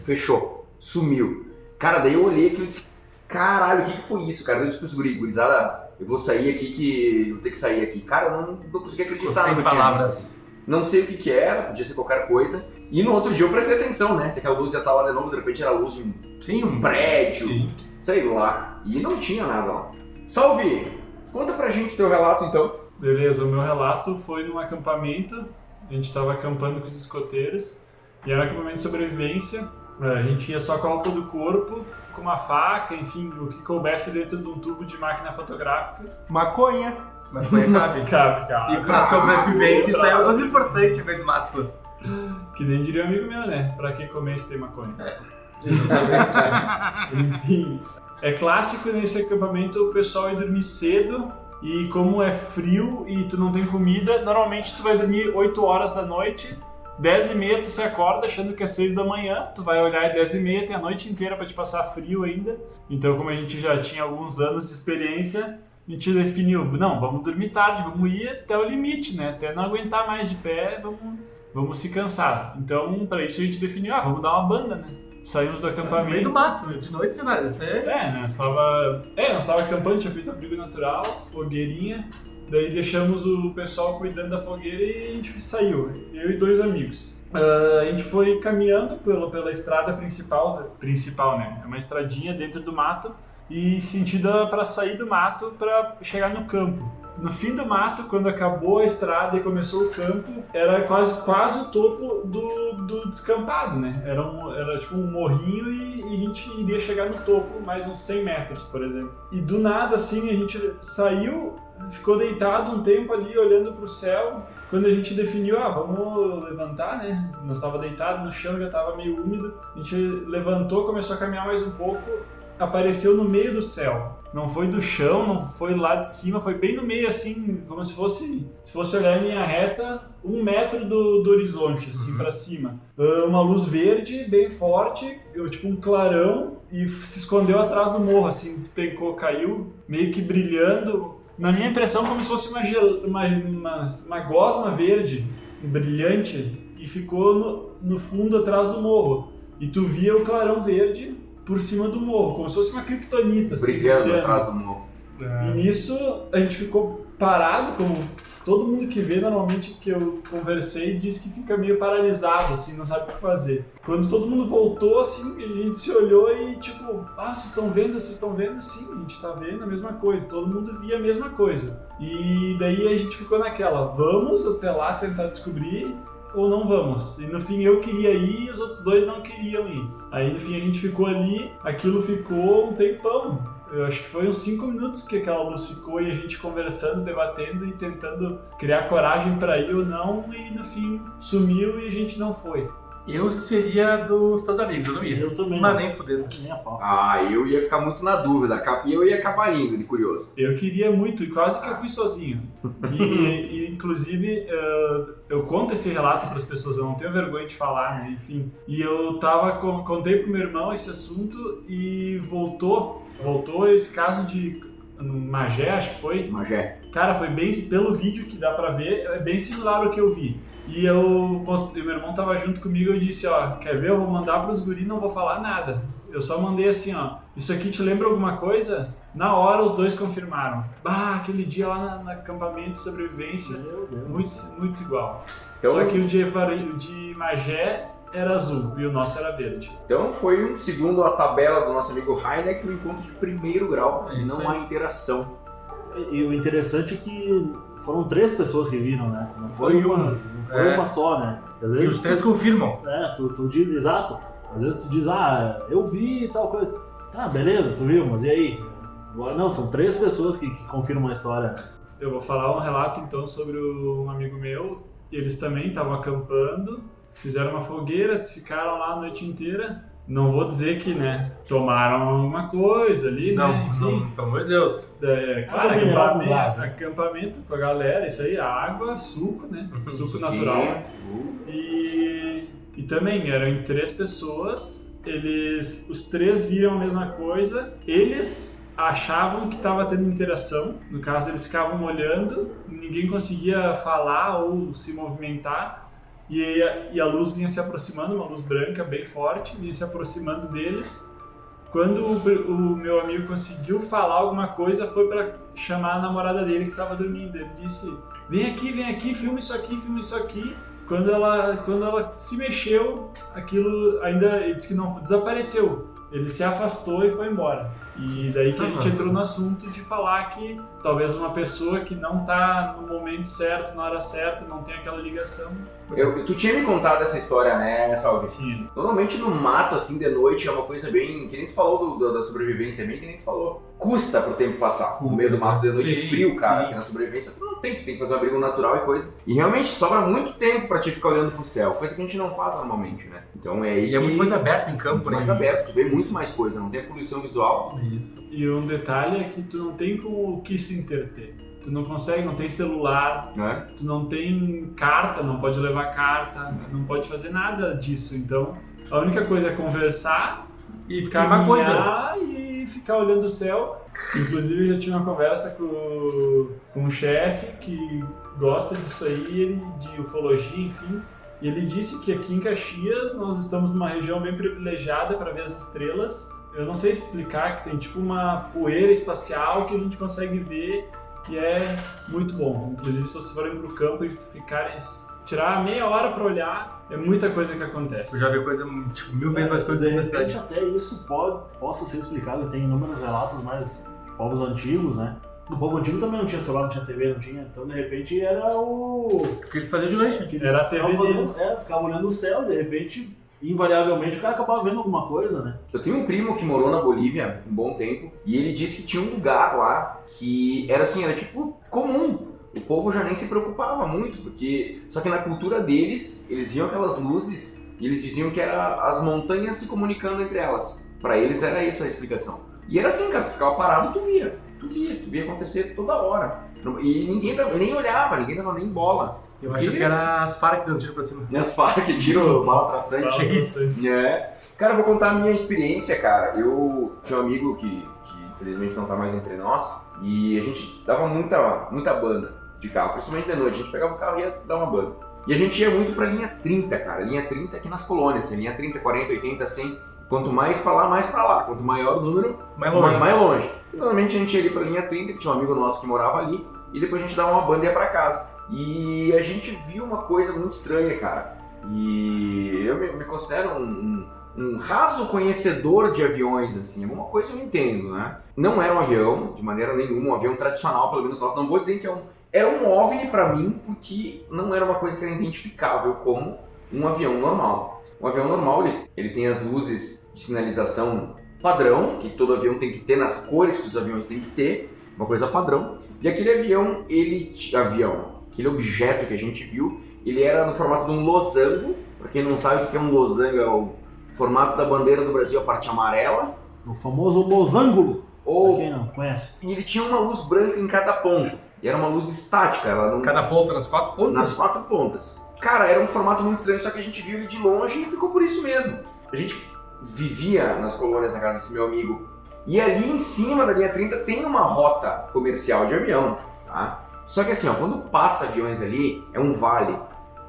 fechou. Sumiu. Cara, daí eu olhei aquilo e disse, caralho, o que foi isso, cara? Eu disse pros guri, gurizada, eu vou sair aqui que... eu vou ter que sair aqui. Cara, eu não consegui acreditar no que eu tinha visto. Não sei o que era, podia ser qualquer coisa. E no outro dia eu prestei atenção, né? Se aquela luz ia estar lá de novo, de repente era a luz de um prédio, sei lá. E não tinha nada lá. Salve! Conta pra gente o teu relato, então.
Beleza, o meu relato foi num acampamento. A gente estava acampando com os escoteiros. E era um acampamento de sobrevivência. A gente ia só com a roupa do corpo, com uma faca, enfim, o que coubesse dentro de um tubo de máquina fotográfica.
Maconha.
Cabe.
E pra sobrevivência, isso é o mais importante no meio do mato.
Que nem diria um amigo meu, né? Pra que comer se tem maconha?
Exatamente.
Enfim, é clássico nesse acampamento o pessoal ir dormir cedo. E como é frio e tu não tem comida, normalmente tu vai dormir 8 horas da noite. 10h30 tu se acorda achando que é 6 da manhã, tu vai olhar é 10h30, tem a noite inteira pra te passar frio ainda. Então, como a gente já tinha alguns anos de experiência, a gente definiu, não, vamos dormir tarde, vamos ir até o limite, né? Até não aguentar mais de pé, vamos se cansar. Então, pra isso a gente definiu, vamos dar uma banda, né? Saímos do acampamento. No meio
do mato, de noite sem nada, isso é...
nós tava acampando, tinha feito abrigo natural, fogueirinha. Daí deixamos o pessoal cuidando da fogueira e a gente saiu, eu e 2 amigos. A gente foi caminhando pela estrada principal, né? É uma estradinha dentro do mato e sentido para sair do mato para chegar no campo. No fim do mato, quando acabou a estrada e começou o campo, era quase o topo do descampado, né? Era tipo um morrinho e a gente iria chegar no topo mais uns 100 metros, por exemplo. E do nada, assim, a gente saiu, ficou deitado um tempo ali, olhando pro céu. Quando a gente definiu, vamos levantar, né? Nós estava deitado no chão, já estava meio úmido. A gente levantou, começou a caminhar mais um pouco, apareceu no meio do céu. Não foi do chão, não foi lá de cima, foi bem no meio, assim, como se fosse olhar em linha reta, 1 metro do horizonte, assim, pra cima. Uma luz verde, bem forte, tipo um clarão, e se escondeu atrás do morro, assim, despencou, caiu, meio que brilhando. Na minha impressão, como se fosse uma gosma verde, brilhante, e ficou no fundo atrás do morro. E tu via o clarão verde por cima do morro, como se fosse uma kriptonita, assim,
brilhando atrás do morro.
E nisso a gente ficou parado, todo mundo que vê, normalmente, que eu conversei, diz que fica meio paralisado, assim, não sabe o que fazer. Quando todo mundo voltou, assim, a gente se olhou e tipo, vocês estão vendo? Sim, a gente tá vendo a mesma coisa, todo mundo via a mesma coisa. E daí a gente ficou naquela, vamos até lá tentar descobrir ou não vamos? E no fim eu queria ir e os outros dois não queriam ir. Aí no fim a gente ficou ali, aquilo ficou um tempão. Eu acho que foi uns 5 minutos que aquela luz ficou e a gente conversando, debatendo e tentando criar coragem pra ir ou não, e no fim sumiu e a gente não foi.
Eu seria dos teus amigos, eu não ia.
Eu também.
Mas
não.
nem fudendo.
Nem a pau.
Eu ia ficar muito na dúvida, e eu ia acabar indo, de curioso.
Eu queria muito, e quase que eu fui sozinho. E inclusive, eu conto esse relato para as pessoas, eu não tenho vergonha de falar, né? Enfim. E eu contei pro meu irmão esse assunto e voltou esse caso de Magé, acho que foi.
Magé.
Cara, foi bem, pelo vídeo que dá pra ver, é bem similar ao que eu vi. E meu irmão tava junto comigo e eu disse, quer ver, eu vou mandar pros guris, não vou falar nada. Eu só mandei assim, isso aqui te lembra alguma coisa? Na hora os dois confirmaram. Aquele dia lá no acampamento de sobrevivência,
Meu Deus.
muito, muito igual.
Então-
Só que o de Magé era azul e o nosso era verde.
Então foi, segundo a tabela do nosso amigo Heineck, um encontro de primeiro grau,
É isso
não
aí.
há interação.
E o interessante é que foram 3 pessoas que viram, né? Não foi
Foi
uma,
uma.
não foi
É.
uma só, né? Às
E
vezes
os 3 confirmam.
tu diz, exato. Às vezes tu diz, eu vi e tal coisa. Tá, beleza, tu viu, mas e aí? Agora não, são 3 pessoas que confirmam a história.
Eu vou falar um relato então sobre um amigo meu. Eles também estavam acampando, fizeram uma fogueira, ficaram lá a noite inteira. Não vou dizer que, né, tomaram alguma coisa ali, né? Enfim,
Não, pelo amor de Deus.
Claro,
Água mineral com gás,
acampamento com a galera, isso aí, água, suco, né? Suco natural. E também eram em 3 pessoas, os 3 viram a mesma coisa, eles achavam que estava tendo interação, no caso eles ficavam olhando, ninguém conseguia falar ou se movimentar, e a luz vinha se aproximando, uma luz branca bem forte, vinha se aproximando deles. Quando o meu amigo conseguiu falar alguma coisa, foi para chamar a namorada dele que estava dormindo. Ele disse, vem aqui, filma isso aqui. Quando ela se mexeu, aquilo ele disse que não desapareceu. Ele se afastou e foi embora. E daí que a gente entrou no assunto de falar que talvez uma pessoa que não está no momento certo, na hora certa, não tem aquela ligação.
Tu tinha me contado essa história, né, Salve?
Sim.
Normalmente no mato, assim, de noite, é uma coisa bem... Que nem tu falou da sobrevivência, bem que nem tu falou. Custa pro tempo passar. No meio do mato de noite,
Sim,
frio, cara.
sim.
Porque na sobrevivência tu não tem, tu tem que fazer um abrigo natural e coisa. E realmente sobra muito tempo pra te ficar olhando pro céu. Coisa que a gente não faz normalmente, né? Então é aí
E é muito mais aberto em campo,
muito
né?
mais aberto. Tu vê muito mais coisa, não tem poluição visual.
Isso.
E um detalhe é que tu não tem com o que se entreter. Tu não consegue, não tem celular,
Né?
tu não tem carta, não pode levar carta, não pode fazer nada disso. Então, a única coisa é conversar,
E ficar uma coisa.
caminhar e ficar olhando o céu. Inclusive, eu já tive uma conversa com um chefe que gosta disso aí, de ufologia, enfim. E ele disse que aqui em Caxias nós estamos numa região bem privilegiada para ver as estrelas. Eu não sei explicar, que tem tipo uma poeira espacial que a gente consegue ver, que é muito bom. Inclusive, se vocês forem pro campo e tirar meia hora para olhar, é muita coisa que acontece.
Eu já vi coisa, tipo, 1000 vezes mais coisa
De
na
repente,
cidade.
até isso possa ser explicado. Tem inúmeros relatos mais de povos antigos, né? No povo antigo também não tinha celular, não tinha TV, não tinha. Então, de repente, era o...
O que eles faziam de lanche.
que eles
Era a TV
ficavam fazendo-
deles.
ficava olhando o céu, de repente, invariavelmente, o cara acabava vendo alguma coisa, né?
Eu tenho um primo que morou na Bolívia um bom tempo e ele disse que tinha um lugar lá que era assim, era tipo comum. O povo já nem se preocupava muito, porque só que na cultura deles, eles viam aquelas luzes e eles diziam que era as montanhas se comunicando entre elas. Pra eles era essa a explicação. E era assim, cara, tu ficava parado, tu via acontecer toda hora. E ninguém nem olhava, ninguém dava nem bola.
Eu acho que era as Farc dando tiro pra cima.
E as Farc, tiro mal traçante.
Mal traçante.
É. Cara, eu vou contar a minha experiência, cara. Eu tinha um amigo que infelizmente não tá mais entre nós, e a gente dava muita banda de carro, principalmente de noite. A gente pegava o carro e ia dar uma banda. E a gente ia muito pra linha 30, cara. Linha 30 aqui nas colônias. Tem linha 30, 40, 80, 100. Quanto mais pra lá, mais pra lá. Quanto maior o número,
Mais longe.
mais longe. E normalmente a gente ia ali pra linha 30, que tinha um amigo nosso que morava ali, e depois a gente dava uma banda e ia pra casa. E a gente viu uma coisa muito estranha, cara. E eu me considero um raso conhecedor de aviões, assim, alguma coisa eu entendo, né? Não era um avião, de maneira nenhuma, um avião tradicional, pelo menos nós não vou dizer que era um OVNI pra mim, porque não era uma coisa que era identificável como um avião normal. Um avião normal, ele tem as luzes de sinalização padrão, que todo avião tem que ter, nas cores que os aviões têm que ter, uma coisa padrão. E aquele avião, aquele objeto que a gente viu, ele era no formato de um losango. Pra quem não sabe o que é um losango, é o formato da bandeira do Brasil, a parte amarela.
O famoso losango.
Ou...
Pra quem não conhece.
E ele tinha uma luz branca em cada ponta. E era uma luz estática. Ela não...
Cada ponta nas 4 pontas?
Nas 4 pontas. Cara, era um formato muito estranho, só que a gente viu ele de longe e ficou por isso mesmo. A gente vivia nas colônias na casa desse meu amigo. E ali em cima da linha 30 tem uma rota comercial de avião, tá? Só que assim, ó, quando passa aviões ali, é um vale.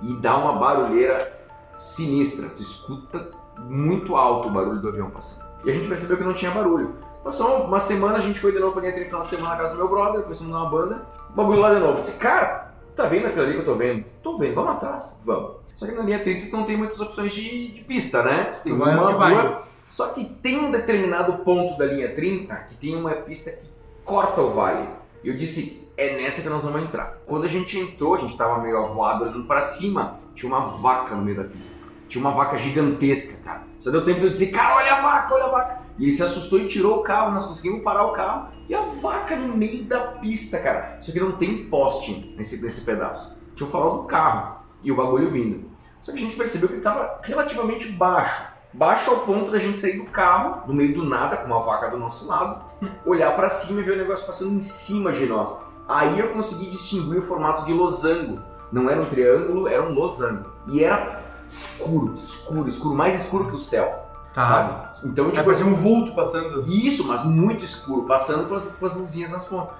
E dá uma barulheira sinistra. Tu escuta muito alto o barulho do avião passando. E a gente percebeu que não tinha barulho. Passou uma semana, a gente foi de novo pra linha 30 no final de semana na casa do meu brother, começamos a dar uma banda. O bagulho lá de novo. Eu disse, cara, tá vendo aquilo ali que eu tô vendo? Tô vendo, vamos atrás, vamos. Só que na linha 30 tu não tem muitas opções de pista, né? Tem uma rua. Só que tem um determinado ponto da linha 30 que tem uma pista que corta o vale. E eu disse, é nessa que nós vamos entrar. Quando a gente entrou, a gente tava meio avoado olhando pra cima, tinha uma vaca no meio da pista. Tinha uma vaca gigantesca, cara. Só deu tempo de eu dizer, cara, olha a vaca, olha a vaca. E ele se assustou e tirou o carro, nós conseguimos parar o carro. E a vaca no meio da pista, cara. Só que não tem poste nesse pedaço. Tinha o farol do carro e o bagulho vindo. Só que a gente percebeu que ele tava relativamente baixo. Baixo ao ponto da gente sair do carro, no meio do nada, com uma vaca do nosso lado, olhar pra cima e ver o negócio passando em cima de nós. Aí eu consegui distinguir o formato de losango. Não era um triângulo, era um losango. E era escuro, escuro, escuro, mais escuro que o céu.
Tá.
Sabe? Então, tipo,
parecia um vulto passando.
Isso, mas muito escuro, passando com as luzinhas nas pontas.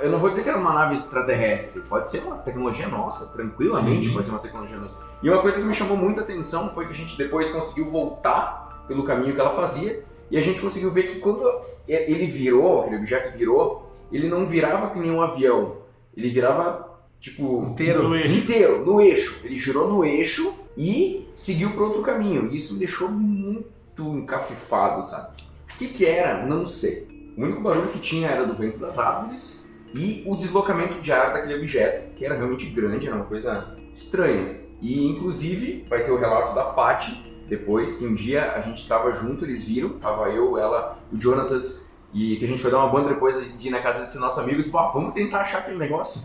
Eu não vou dizer que era uma nave extraterrestre, pode ser uma tecnologia nossa, tranquilamente. Sim. Pode ser uma tecnologia nossa. E uma coisa que me chamou muita atenção foi que a gente depois conseguiu voltar pelo caminho que ela fazia e a gente conseguiu ver que quando ele virou, aquele objeto virou, ele não virava que nem um avião, ele virava tipo
inteiro
no eixo. Ele girou no eixo e seguiu para outro caminho. Isso me deixou muito encafifado, sabe? O que era? Não sei. O único barulho que tinha era do vento das árvores e o deslocamento de ar daquele objeto, que era realmente grande, era uma coisa estranha. E inclusive vai ter o relato da Paty depois, que um dia a gente estava junto, eles viram, tava eu, ela, o Jonatas, e que a gente foi dar uma banda depois de ir na casa desse nosso amigo e disse, vamos tentar achar aquele negócio.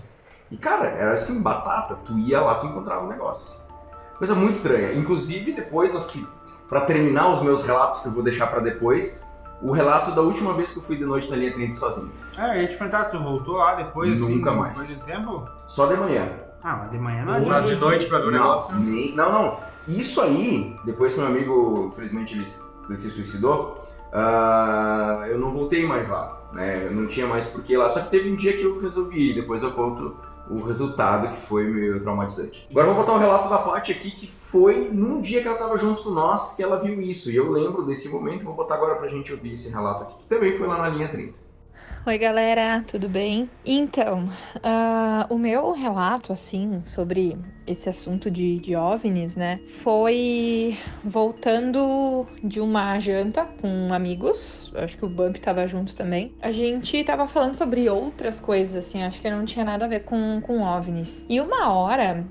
E cara, era assim, batata, tu ia lá, tu encontrava um negócio assim. Coisa muito estranha. Inclusive depois, pra terminar os meus relatos que eu vou deixar pra depois, o relato da última vez que eu fui de noite na linha 30 sozinho.
Eu ia te perguntar, tu voltou lá depois?
Nunca
assim,
mais.
Depois de tempo?
Só de manhã.
Mas de manhã não
Ou de noite pra ver o negócio?
Não. Isso aí, depois que meu amigo, infelizmente, ele se suicidou, eu não voltei mais lá, né? Eu não tinha mais porquê lá. Só que teve um dia que eu resolvi ir, depois eu conto o resultado que foi meio traumatizante. Agora eu vou botar um relato da Paty aqui, que foi num dia que ela estava junto com nós que ela viu isso. E eu lembro desse momento, vou botar agora pra gente ouvir esse relato aqui, que também foi lá na linha 30.
Oi galera, tudo bem? Então, o meu relato, assim, sobre esse assunto de OVNIs, né, foi voltando de uma janta com amigos, acho que o Bump tava junto também. A gente tava falando sobre outras coisas, assim, acho que não tinha nada a ver com OVNIs. E uma hora,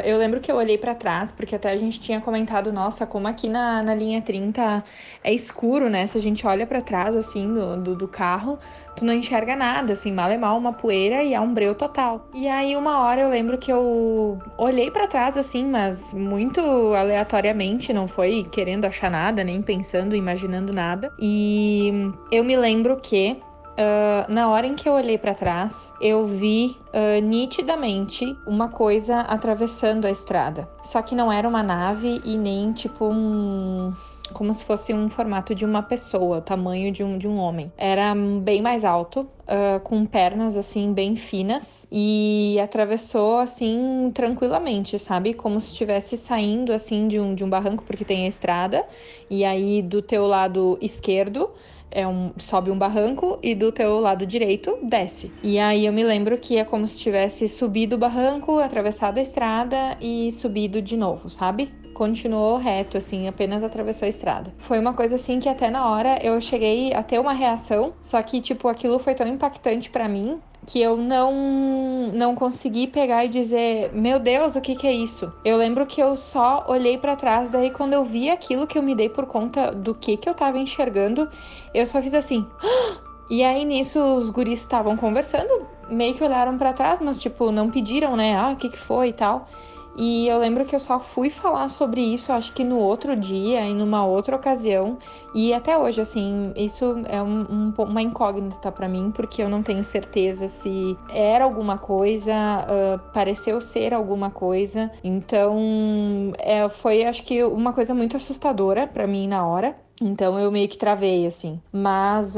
eu lembro que eu olhei pra trás, porque até a gente tinha comentado, nossa, como aqui na linha 30 é escuro, né, se a gente olha pra trás, assim, do carro, tu não enxerga nada, assim, mal é mal uma poeira e é um breu total. E aí uma hora eu lembro que eu olhei pra trás, assim, mas muito aleatoriamente, não foi querendo achar nada, nem pensando, imaginando nada. E eu me lembro que na hora em que eu olhei pra trás, eu vi nitidamente uma coisa atravessando a estrada. Só que não era uma nave e nem tipo
como se fosse um formato de uma pessoa, o tamanho de um homem. Era bem mais alto, com pernas, assim, bem finas, e atravessou, assim, tranquilamente, sabe? Como se estivesse saindo, assim, de um barranco, porque tem a estrada, e aí do teu lado esquerdo sobe um barranco e do teu lado direito desce. E aí eu me lembro que é como se tivesse subido o barranco, atravessado a estrada e subido de novo, sabe? Continuou reto, assim, apenas atravessou a estrada. Foi uma coisa, assim, que até na hora eu cheguei a ter uma reação, só que, tipo, aquilo foi tão impactante pra mim que eu não consegui pegar e dizer, meu Deus, o que é isso? Eu lembro que eu só olhei pra trás, daí quando eu vi aquilo que eu me dei por conta do que eu tava enxergando, eu só fiz assim... E aí nisso os guris estavam conversando, meio que olharam pra trás, mas tipo, não pediram, né? O que foi e tal... E eu lembro que eu só fui falar sobre isso, acho que no outro dia, em numa outra ocasião. E até hoje, assim, isso é uma incógnita pra mim, porque eu não tenho certeza se era alguma coisa, pareceu ser alguma coisa. Então, foi, acho que, uma coisa muito assustadora pra mim na hora. Então, eu meio que travei, assim. Mas,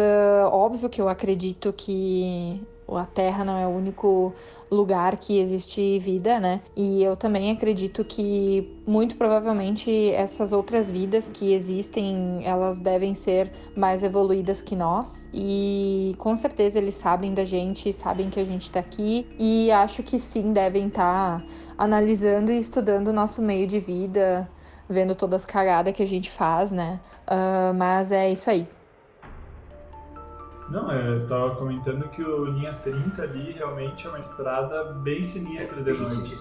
óbvio que eu acredito que a Terra não é o único lugar que existe vida, né? E eu também acredito que, muito provavelmente, essas outras vidas que existem, elas devem ser mais evoluídas que nós. E, com certeza, eles sabem da gente, sabem que a gente tá aqui. E acho que, sim, devem estar analisando e estudando o nosso meio de vida, vendo todas as cagadas que a gente faz, né? Mas é isso aí.
Não, eu tava comentando que o linha 30 ali realmente é uma estrada bem sinistra de noite.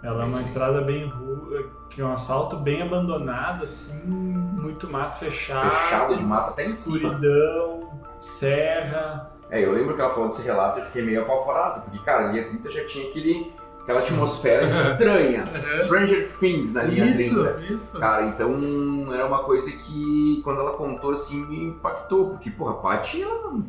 Ela é uma estrada bem rua, que é um asfalto bem abandonado, assim, muito mato fechado.
Fechado de mato até em cima.
Escuridão, serra.
Eu lembro que ela falou desse relato e eu fiquei meio apavorado, porque, cara, a linha 30 já tinha aquela atmosfera estranha, Stranger Things na linha 30.
Isso.
Cara, então era uma coisa que, quando ela contou assim, me impactou, porque, porra, a Paty, ela não...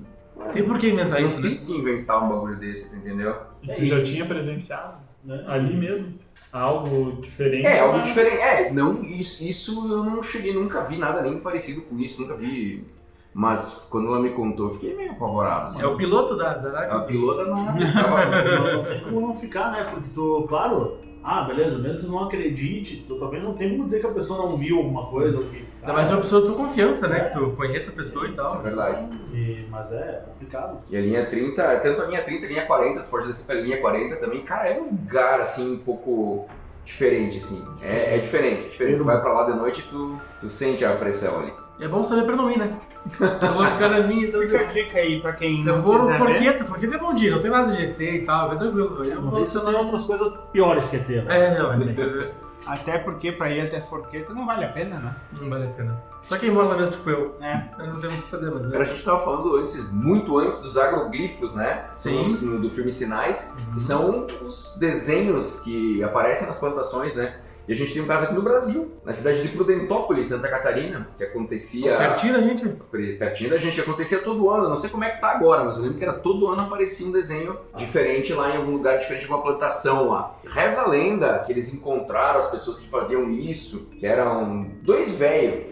Tem por que inventar isso,
Não
né?
tem que inventar um bagulho desse, entendeu?
E tu já tinha presenciado, né? Ali mesmo? Algo diferente.
Algo diferente. Não, isso eu não cheguei, nunca vi nada nem parecido com isso, nunca vi. Mas quando ela me contou, eu fiquei meio apavorado. Assim.
É o piloto da nave?
É o piloto da nave.
Não tem como não ficar, né? Porque tu, claro, beleza, mesmo que tu não acredite, tu também não tem como dizer que a pessoa não viu alguma coisa.
Ainda mais uma pessoa da tua confiança, né? Que tu conheça a pessoa e tal.
É verdade.
Mas é complicado.
E a linha 30, tanto a linha 30 e a linha 40, tu pode descer pela linha 40 também, cara, é um lugar assim um pouco diferente, assim. É diferente. Tu vai pra lá de noite e tu sente a pressão ali.
É bom saber pra não ir, né? Eu vou ficar na minha. Então...
Fica a dica aí pra quem
Eu
não
vou no
quiser
Forqueta. Forqueta é bom dia, não tem nada de ET e tal, é tranquilo. Eu vou...
Isso tem outras coisas piores que ter. Né?
Até porque pra ir até Forqueta não vale a pena, né?
Não vale a pena. Só quem mora lá mesmo, tipo eu.
Eu
não tenho muito o que fazer, mas...
Cara, a gente tava falando muito antes dos agroglifos, né?
Sim.
Do filme Sinais, que são os desenhos que aparecem nas plantações, né? E a gente tem um caso aqui no Brasil, na cidade de Prudentópolis, Santa Catarina, que acontecia...
Pertinho da gente.
Pertinho da gente, que acontecia todo ano. Eu não sei como é que tá agora, mas eu lembro que era todo ano aparecia um desenho diferente lá em algum lugar diferente, de uma plantação lá. Reza a lenda que eles encontraram as pessoas que faziam isso, que eram dois velhos,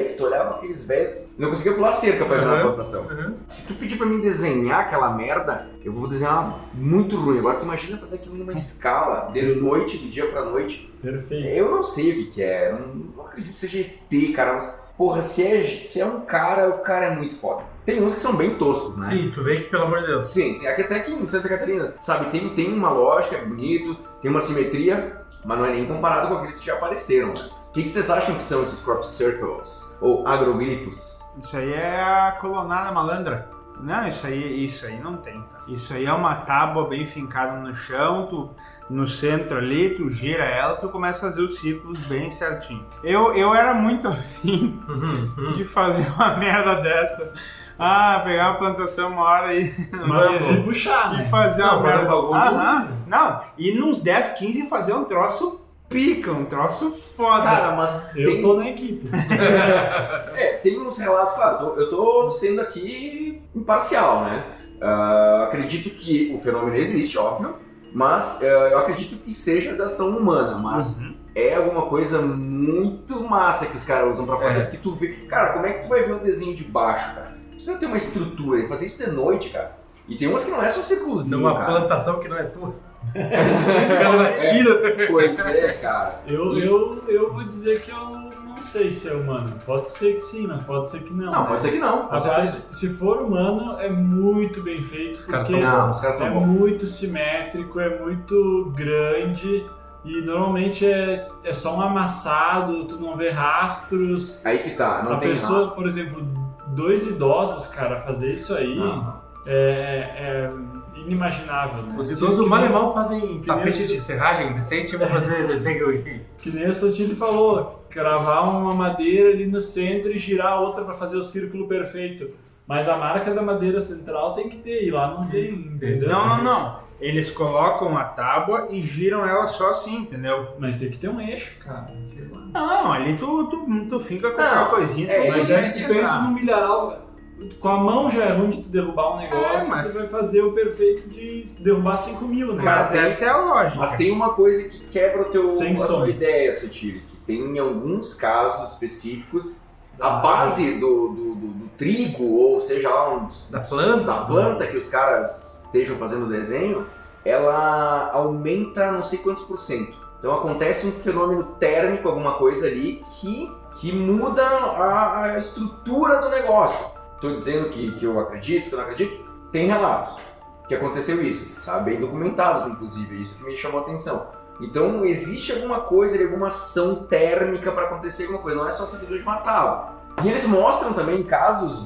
que tu olhava pra aqueles velhos, não conseguia pular cerca pra entrar na plantação. Se tu pedir pra mim desenhar aquela merda, eu vou desenhar muito ruim. Agora tu imagina fazer aquilo numa escala, de noite, de dia pra noite.
Perfeito.
Eu não sei o que é, eu não acredito que seja ET, cara, mas, porra, se é um cara, o cara é muito foda. Tem uns que são bem toscos, né?
Sim, tu vê que, pelo amor de Deus.
Sim, aqui até aqui em Santa Catarina, sabe, tem uma lógica, é bonito, tem uma simetria, mas não é nem comparado com aqueles que já apareceram, né? O que vocês acham que são esses crop circles, ou agroglifos?
Isso aí é a colonada malandra. Não, isso aí não tem. Tá? Isso aí é uma tábua bem fincada no chão, tu, no centro ali, tu gira ela, tu começa a fazer os círculos bem certinho. Eu era muito afim de fazer uma merda dessa. Pegar uma plantação uma hora e...
Mas se puxar, né?
E fazer uma merda.
bagulho.
Não, e nos 10, 15 fazer um troço pica, um troço foda.
Cara, mas
eu tô na equipe.
Tem uns relatos, claro, eu tô sendo aqui imparcial, né? Acredito que o fenômeno existe, óbvio, mas eu acredito que seja da ação humana, mas é alguma coisa muito massa que os caras usam pra fazer. Porque tu vê... Cara, como é que tu vai ver o desenho de baixo, cara? Precisa ter uma estrutura e fazer isso de noite, cara. E tem umas que não é só círculozinho,
Numa
cara.
plantação que não é tua. Esse cara tira.
Pois é, cara.
Eu vou dizer que eu não sei se é humano. Pode ser que sim, mas pode ser que não.
Não, pode ser que não.
Agora, se for humano, é muito bem feito.
Os caras
porque
são
Não, os caras são
é
bons.
muito simétrico, é muito grande. E normalmente é só um amassado, tu não vê rastros.
Aí que tá, não
A
tem
pessoa,
rastro.
por exemplo, 2 idosos, cara, fazer isso aí
Não.
é inimaginável, né?
Os
Assim,
idosos
que
mal e
nem-
mal fazem
nem
tapete
os-
de serragem decente e vão fazer desenho aí.
Que nem o Santini falou, cravar uma madeira ali no centro e girar a outra para fazer o círculo perfeito. Mas a marca da madeira central tem que ter, e lá não tem, entendeu?
Não. Eles colocam a tábua e giram ela só assim, entendeu?
Mas tem que ter um eixo, cara, sei lá.
Não, ali tu fica com
Não,
uma coisinha.
é,
Mas
isso
é que
que
tu pensa
tá.
no milharal, com a mão já é ruim de tu derrubar um negócio,
mas-
tu vai fazer o perfeito de derrubar 5.000, né?
Mas
tem-
essa é a lógica.
Mas tem uma coisa que quebra o
Sem
a tua
som.
ideia, Sotiri, que tem em alguns casos específicos a base do trigo, ou seja lá,
Da planta.
da planta que os caras estejam fazendo o desenho, ela aumenta não sei quantos %. Então acontece um fenômeno térmico, alguma coisa ali, que muda a estrutura do negócio. Estou dizendo que eu acredito, que eu não acredito, tem relatos que aconteceu isso, tá? Bem documentados, inclusive, isso que me chamou a atenção. Então existe alguma coisa, alguma ação térmica para acontecer alguma coisa, não é só simplesmente matá-lo. E eles mostram também casos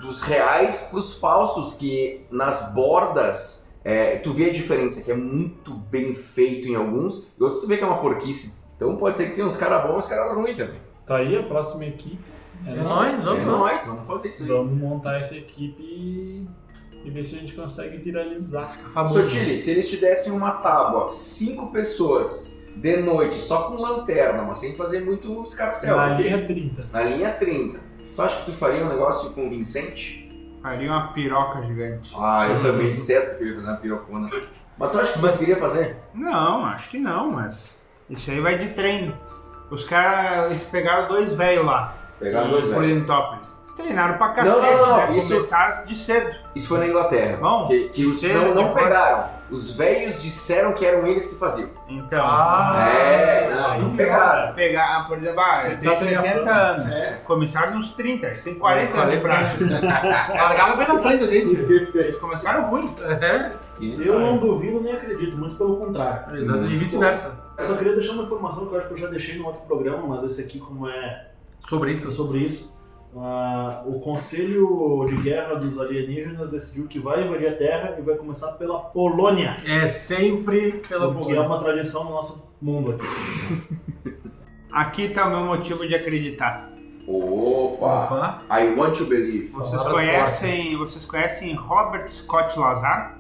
dos reais para os falsos, que nas bordas tu vê a diferença, que é muito bem feito em alguns, e outros tu vê que é uma porquice. Então pode ser que tenha uns caras bons e uns caras ruins também.
Tá aí a próxima equipe.
É nóis,
É nóis, vamos fazer isso aí.
Vamos montar essa equipe e ver se a gente consegue viralizar.
Famoso.
Sotile, se eles te dessem uma tábua, 5 pessoas, de noite, só com lanterna, mas sem fazer muito escarcel.
Na
porque-
linha 30.
Na linha 30. Tu acha que tu faria um negócio convincente?
Faria uma piroca gigante.
Ah, eu também, certo que eu ia fazer uma pirocona. Mas tu acha que tu conseguiria fazer?
Não, acho que não, mas isso aí vai de treino. Os caras eles pegaram 2 velhos lá.
Pegaram 2
em
velhos.
Polidentópolis. Treinaram pra cacete,
Não,
né?
isso-
Começaram de cedo.
Isso foi na Inglaterra.
Bom,
que os
cedo,
não
depois-
pegaram. Os velhos disseram que eram eles que faziam.
Então,
Não pegaram.
pegar, por exemplo, eu tenho
Tá bem a
70
fama.
anos.
É.
Começaram nos 30, eles têm 40 anos de prática.
Largava bem na frente da gente.
Eles começaram ruim.
É,
Eu não duvido nem acredito, muito pelo contrário.
exato. E vice-versa.
Eu só queria deixar uma informação que eu acho que eu já deixei no outro programa, mas esse aqui, como é
Sobre isso.
sobre isso, o Conselho de Guerra dos Alienígenas decidiu que vai invadir a Terra e vai começar pela Polônia,
É sempre pela
que é
Polônia.
uma tradição no nosso mundo aqui.
Aqui tá o meu motivo de acreditar.
Opa! I want to believe.
Vocês
Palavras
conhecem Robert Scott Lazar?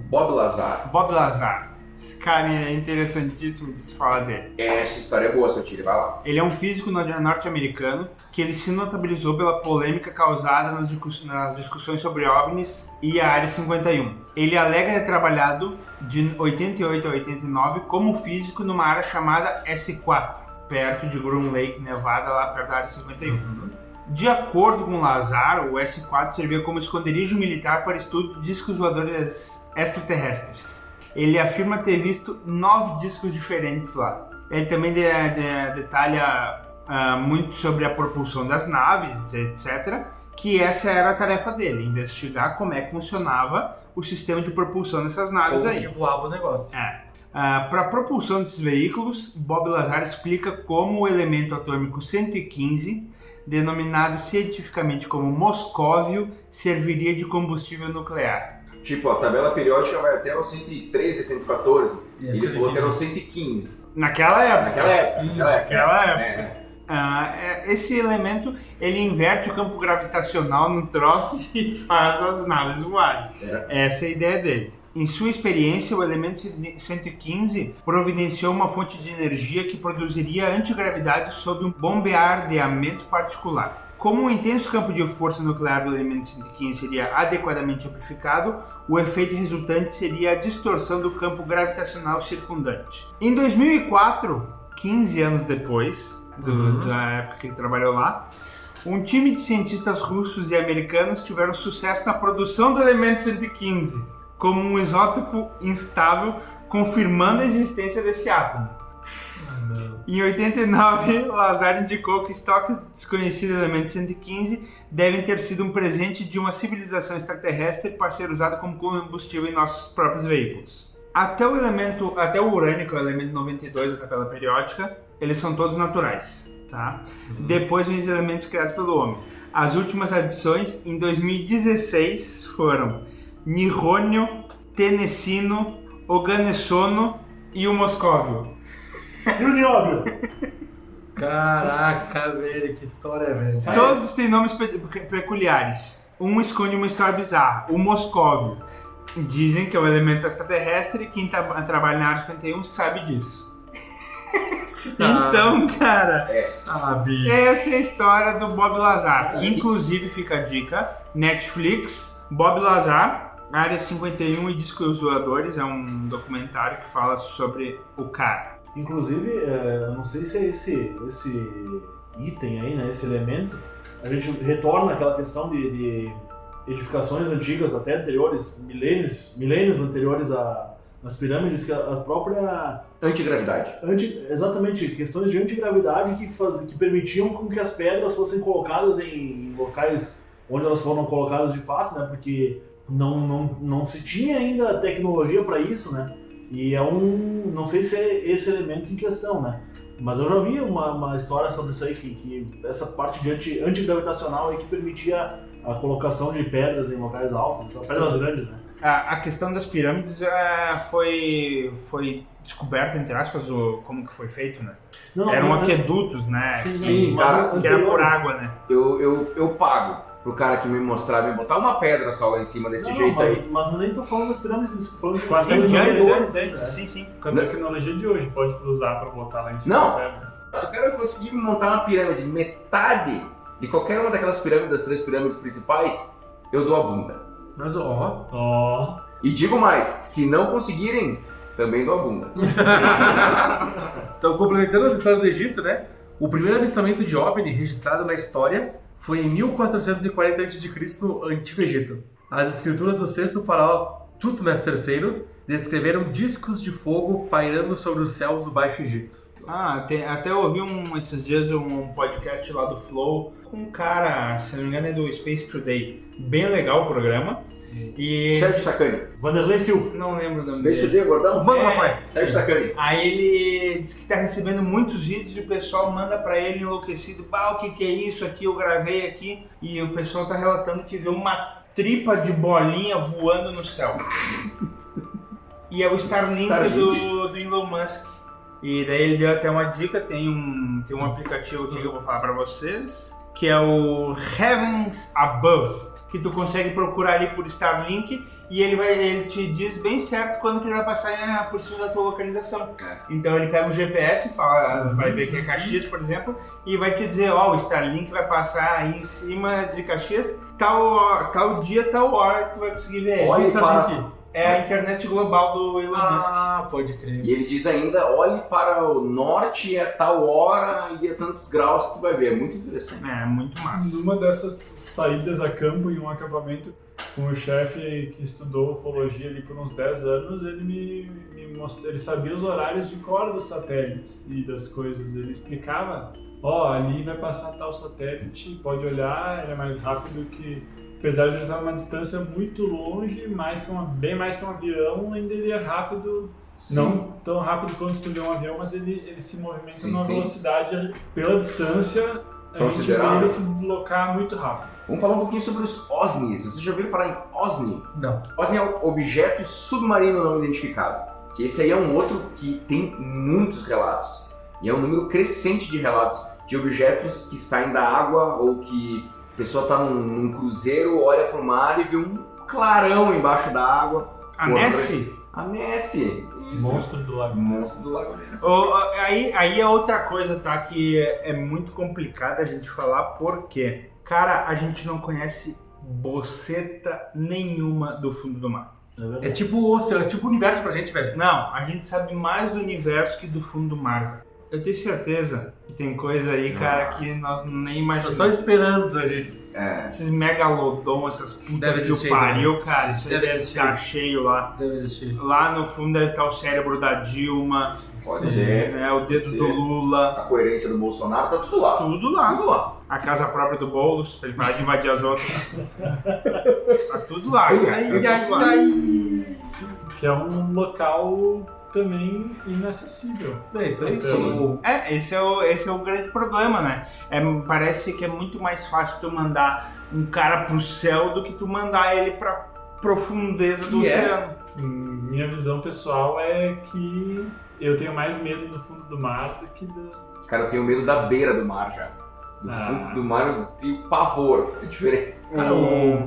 Bob Lazar.
Bob Lazar. Esse cara é interessantíssimo de se falar dele.
Essa história é boa, Sotile, vai lá.
Ele é um físico norte-americano que ele se notabilizou pela polêmica causada nas discussões sobre OVNIs e a Área 51. Ele alega ter trabalhado de 88 a 89 como físico numa área chamada S4, perto de Groom Lake, Nevada, lá perto da Área 51. De acordo com Lazar, o S4 servia como esconderijo militar para estudo de discos voadores extraterrestres. Ele afirma ter visto 9 discos diferentes lá. Ele também detalha muito sobre a propulsão das naves, etc. Que essa era a tarefa dele, investigar como é que funcionava o sistema de propulsão dessas naves
Como
aí.
que voava os negócios.
Para a propulsão desses veículos, Bob Lazar explica como o elemento atômico 115, denominado cientificamente como moscóvio, serviria de combustível nuclear.
Tipo, a tabela periódica vai até o 113, 114.
E
Ele falou que era o 115.
Naquela época.
Naquela época.
Esse elemento ele inverte o campo gravitacional no troço e faz as naves voarem. Essa é a ideia dele. Em sua experiência, o elemento 115 providenciou uma fonte de energia que produziria antigravidade sob um bombardeamento particular. Como o intenso campo de força nuclear do elemento 115 seria adequadamente amplificado, o efeito resultante seria a distorção do campo gravitacional circundante. Em 2004, 15 anos depois da época que ele trabalhou lá, um time de cientistas russos e americanos tiveram sucesso na produção do elemento 115 como um isótopo instável, confirmando a existência desse átomo. Em 89, Lazar indicou que estoques desconhecidos do elemento 115 devem ter sido um presente de uma civilização extraterrestre para ser usado como combustível em nossos próprios veículos. Até o urânio, que é o elemento 92 da tabela periódica, eles são todos naturais. Tá? Depois vem os elementos criados pelo homem. As últimas adições em 2016 foram nirônio, tenessino, oganessono e o moscóvio.
E o nióbio?
Caraca, velho, que história, velho.
Todos têm nomes peculiares. Um esconde uma história bizarra. O moscóvio. Dizem que é um elemento extraterrestre e quem trabalha na área 51 sabe disso. Então, cara,
bicho.
essa é a história do Bob Lazar. Inclusive, fica a dica, Netflix, Bob Lazar, Área 51 e Discos Voadores, é um documentário que fala sobre o cara.
Inclusive, eu não sei se é esse item aí, né, esse elemento, a gente retorna àquela questão de edificações antigas, até anteriores, milênios anteriores às pirâmides, que a própria...
Antigravidade.
Exatamente, questões de antigravidade que permitiam com que as pedras fossem colocadas em locais onde elas foram colocadas de fato, né, porque não se tinha ainda tecnologia para isso, né? E não sei se é esse elemento em questão, né? Mas eu já vi uma história sobre isso aí, que essa parte de antigravitacional aí que permitia a colocação de pedras em locais altos, então, pedras grandes, né?
A questão das pirâmides foi descoberta, entre aspas, como que foi feito, né? Eram aquedutos, né?
Sim, cara,
que era por água, né?
Eu pago pro cara que me botar uma pedra só lá em cima desse jeito aí.
Mas eu nem tô falando das pirâmides, tô falando de
Com a
Sim.
Com a tecnologia de hoje, pode usar pra botar lá em cima.
Não, se o cara conseguir montar uma pirâmide metade de qualquer uma daquelas pirâmides, das 3 pirâmides principais, eu dou a bunda.
Mas
E digo mais, se não conseguirem, também dou a bunda.
Então, complementando as histórias do Egito, né? O primeiro avistamento de OVNI registrado na história foi em 1440 a.C. no Antigo Egito. As escrituras do sexto faraó Tutmés III descreveram discos de fogo pairando sobre os céus do Baixo Egito.
Até eu ouvi esses dias um podcast lá do Flow com um cara, se não me engano é do Space Today. Bem legal o programa. E...
Sérgio Sacani.
Vanderlei Silva.
Não lembro o nome
Space
dele.
Today, gordão?
Manda, papai.
Sérgio Sacani.
Aí ele diz que tá recebendo muitos vídeos e o pessoal manda pra ele enlouquecido. O que é isso aqui? Eu gravei aqui. E o pessoal tá relatando que viu uma tripa de bolinha voando no céu. E é o Starlink. Do Elon Musk. E daí ele deu até uma dica, tem um aplicativo aqui que eu vou falar pra vocês, que é o Heavens Above, que tu consegue procurar ali por Starlink e ele te diz bem certo quando que ele vai passar por cima da tua localização. Então ele pega o GPS, vai ver que é Caxias, por exemplo, e vai te dizer, o Starlink vai passar aí em cima de Caxias, tal dia, tal hora que tu vai conseguir ver ele.
Olha Starlink.
É a internet global do Elon Musk.
Pode crer.
E ele diz ainda, olhe para o norte a tal hora e a tantos graus que tu vai ver. É muito interessante.
É, muito massa.
Numa dessas saídas a campo em um acampamento com o chefe que estudou ufologia ali por uns 10 anos, ele me mostrou, ele sabia os horários de cor dos satélites e das coisas. Ele explicava, ali vai passar tal satélite, pode olhar, ele é mais rápido que... Apesar de ele estar numa distância muito longe, bem mais que um avião, ainda ele é rápido, não tão rápido quanto tu vê um avião, mas ele se movimenta numa velocidade pela distância, a gente vê ele se deslocar muito rápido.
Vamos falar um pouquinho sobre os OSNIs. Vocês já ouviram falar em OSNI?
Não.
OSNI é o Objeto Submarino Não Identificado, que esse aí é um outro que tem muitos relatos. E é um número crescente de relatos de objetos que saem da água ou que... A pessoa tá num cruzeiro, olha pro mar e vê um clarão embaixo da água.
A Nessie?
A Nessie.
Monstro do Lago.
Monstro do Lago Ness.
Aí é outra coisa, tá? Que é muito complicada a gente falar, porque, cara, a gente não conhece boceta nenhuma do fundo do mar.
É tipo o oceano, é tipo o universo pra gente, velho.
Não, a gente sabe mais do universo que do fundo do mar. Eu tenho certeza que tem coisa aí, cara, que nós nem
Tô
imaginamos.
só esperando a gente.
Esses megalodon, essas
Deve
putas que
existir,
o pariu, cara, isso aí
Deve
deve
existir.
estar cheio lá.
Deve existir.
Lá no fundo deve estar o cérebro da Dilma,
Pode ser.
né, o dedo
Pode
do
ser.
Lula,
A coerência do Bolsonaro tá tudo lá.
tudo lá.
Tudo lá.
A casa própria do Boulos, pra ele parar de invadir as outras. Tá tudo lá, cara. Tá tudo lá.
Que é um local também inacessível.
É isso aí.
Então,
Esse é o grande problema, né? Parece que é muito mais fácil tu mandar um cara pro céu do que tu mandar ele pra profundeza do
E é.
oceano.
minha visão pessoal é que eu tenho mais medo do fundo do mar do que do...
Cara, eu tenho medo da beira do mar já. Do fundo do mar eu tenho pavor. É diferente.
Cara,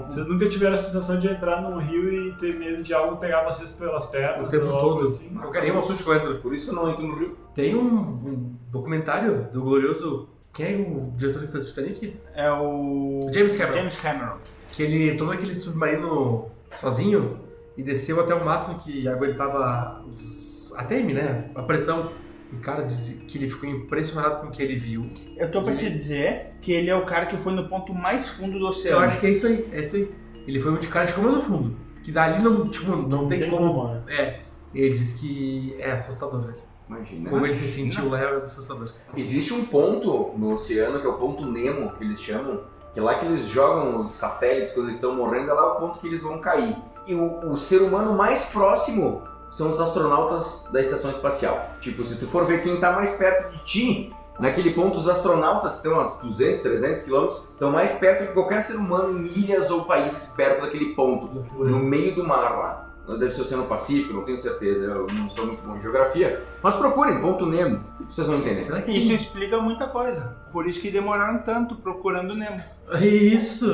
vocês nunca tiveram a sensação de entrar num rio e ter medo de algo pegar vocês pelas pernas?
O tempo
ou algo
todo.
assim?
Qualquer rio, assunto que eu entro.
Por isso que eu não entro no rio.
Tem um documentário do glorioso... Quem é o diretor que fez o Titanic?
É o
James Cameron.
James Cameron.
Que ele entrou naquele submarino sozinho e desceu até o máximo que aguentava a TM, né? A pressão. E, cara, diz que ele ficou impressionado com o que ele viu.
Eu tô pra te dizer que ele é o cara que foi no ponto mais fundo do oceano.
Eu acho que é isso aí, é isso aí. Ele foi um de cara que chegou mais no fundo. Que dali não, tipo, não tem como...
né?
É. Ele disse que é assustador, velho.
Imagina.
Como ele se sentiu lá é assustador.
Existe um ponto no oceano, que é o ponto Nemo, que eles chamam, que é lá que eles jogam os satélites quando eles estão morrendo, é lá o ponto que eles vão cair. E o ser humano mais próximo são os astronautas da estação espacial. Tipo, se tu for ver quem tá mais perto de ti, naquele ponto os astronautas que estão a 200, 300 quilômetros, estão mais perto que qualquer ser humano em ilhas ou países perto daquele ponto, no meio do mar lá. Deve ser o Oceano Pacífico, não tenho certeza, eu não sou muito bom em geografia. Mas procurem, ponto Nemo, vocês vão entender.
Será que
Isso explica muita coisa. Por isso que demoraram tanto procurando o Nemo.
Isso!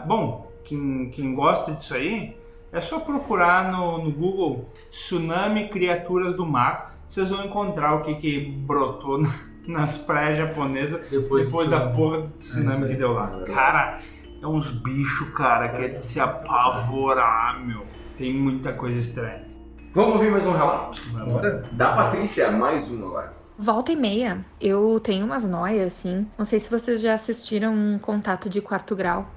Bom, quem gosta disso aí, é só procurar no Google Tsunami Criaturas do Mar. Vocês vão encontrar o que brotou nas praias japonesas depois da porra do tsunami que deu lá. Cara, é uns bichos, cara, que é de se apavorar, meu. Tem muita coisa estranha.
Vamos ouvir mais um relato?
Agora?
Da Patrícia, mais um agora.
Volta e meia, eu tenho umas noias, assim. Não sei se vocês já assistiram Contato de Quarto Grau.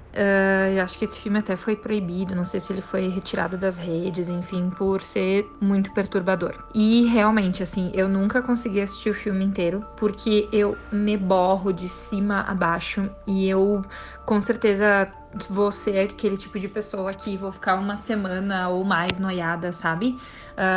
Eu acho que esse filme até foi proibido, não sei se ele foi retirado das redes, enfim, por ser muito perturbador. E realmente, assim, eu nunca consegui assistir o filme inteiro, porque eu me borro de cima a baixo e eu, com certeza, vou ser aquele tipo de pessoa que vou ficar uma semana ou mais noiada, sabe?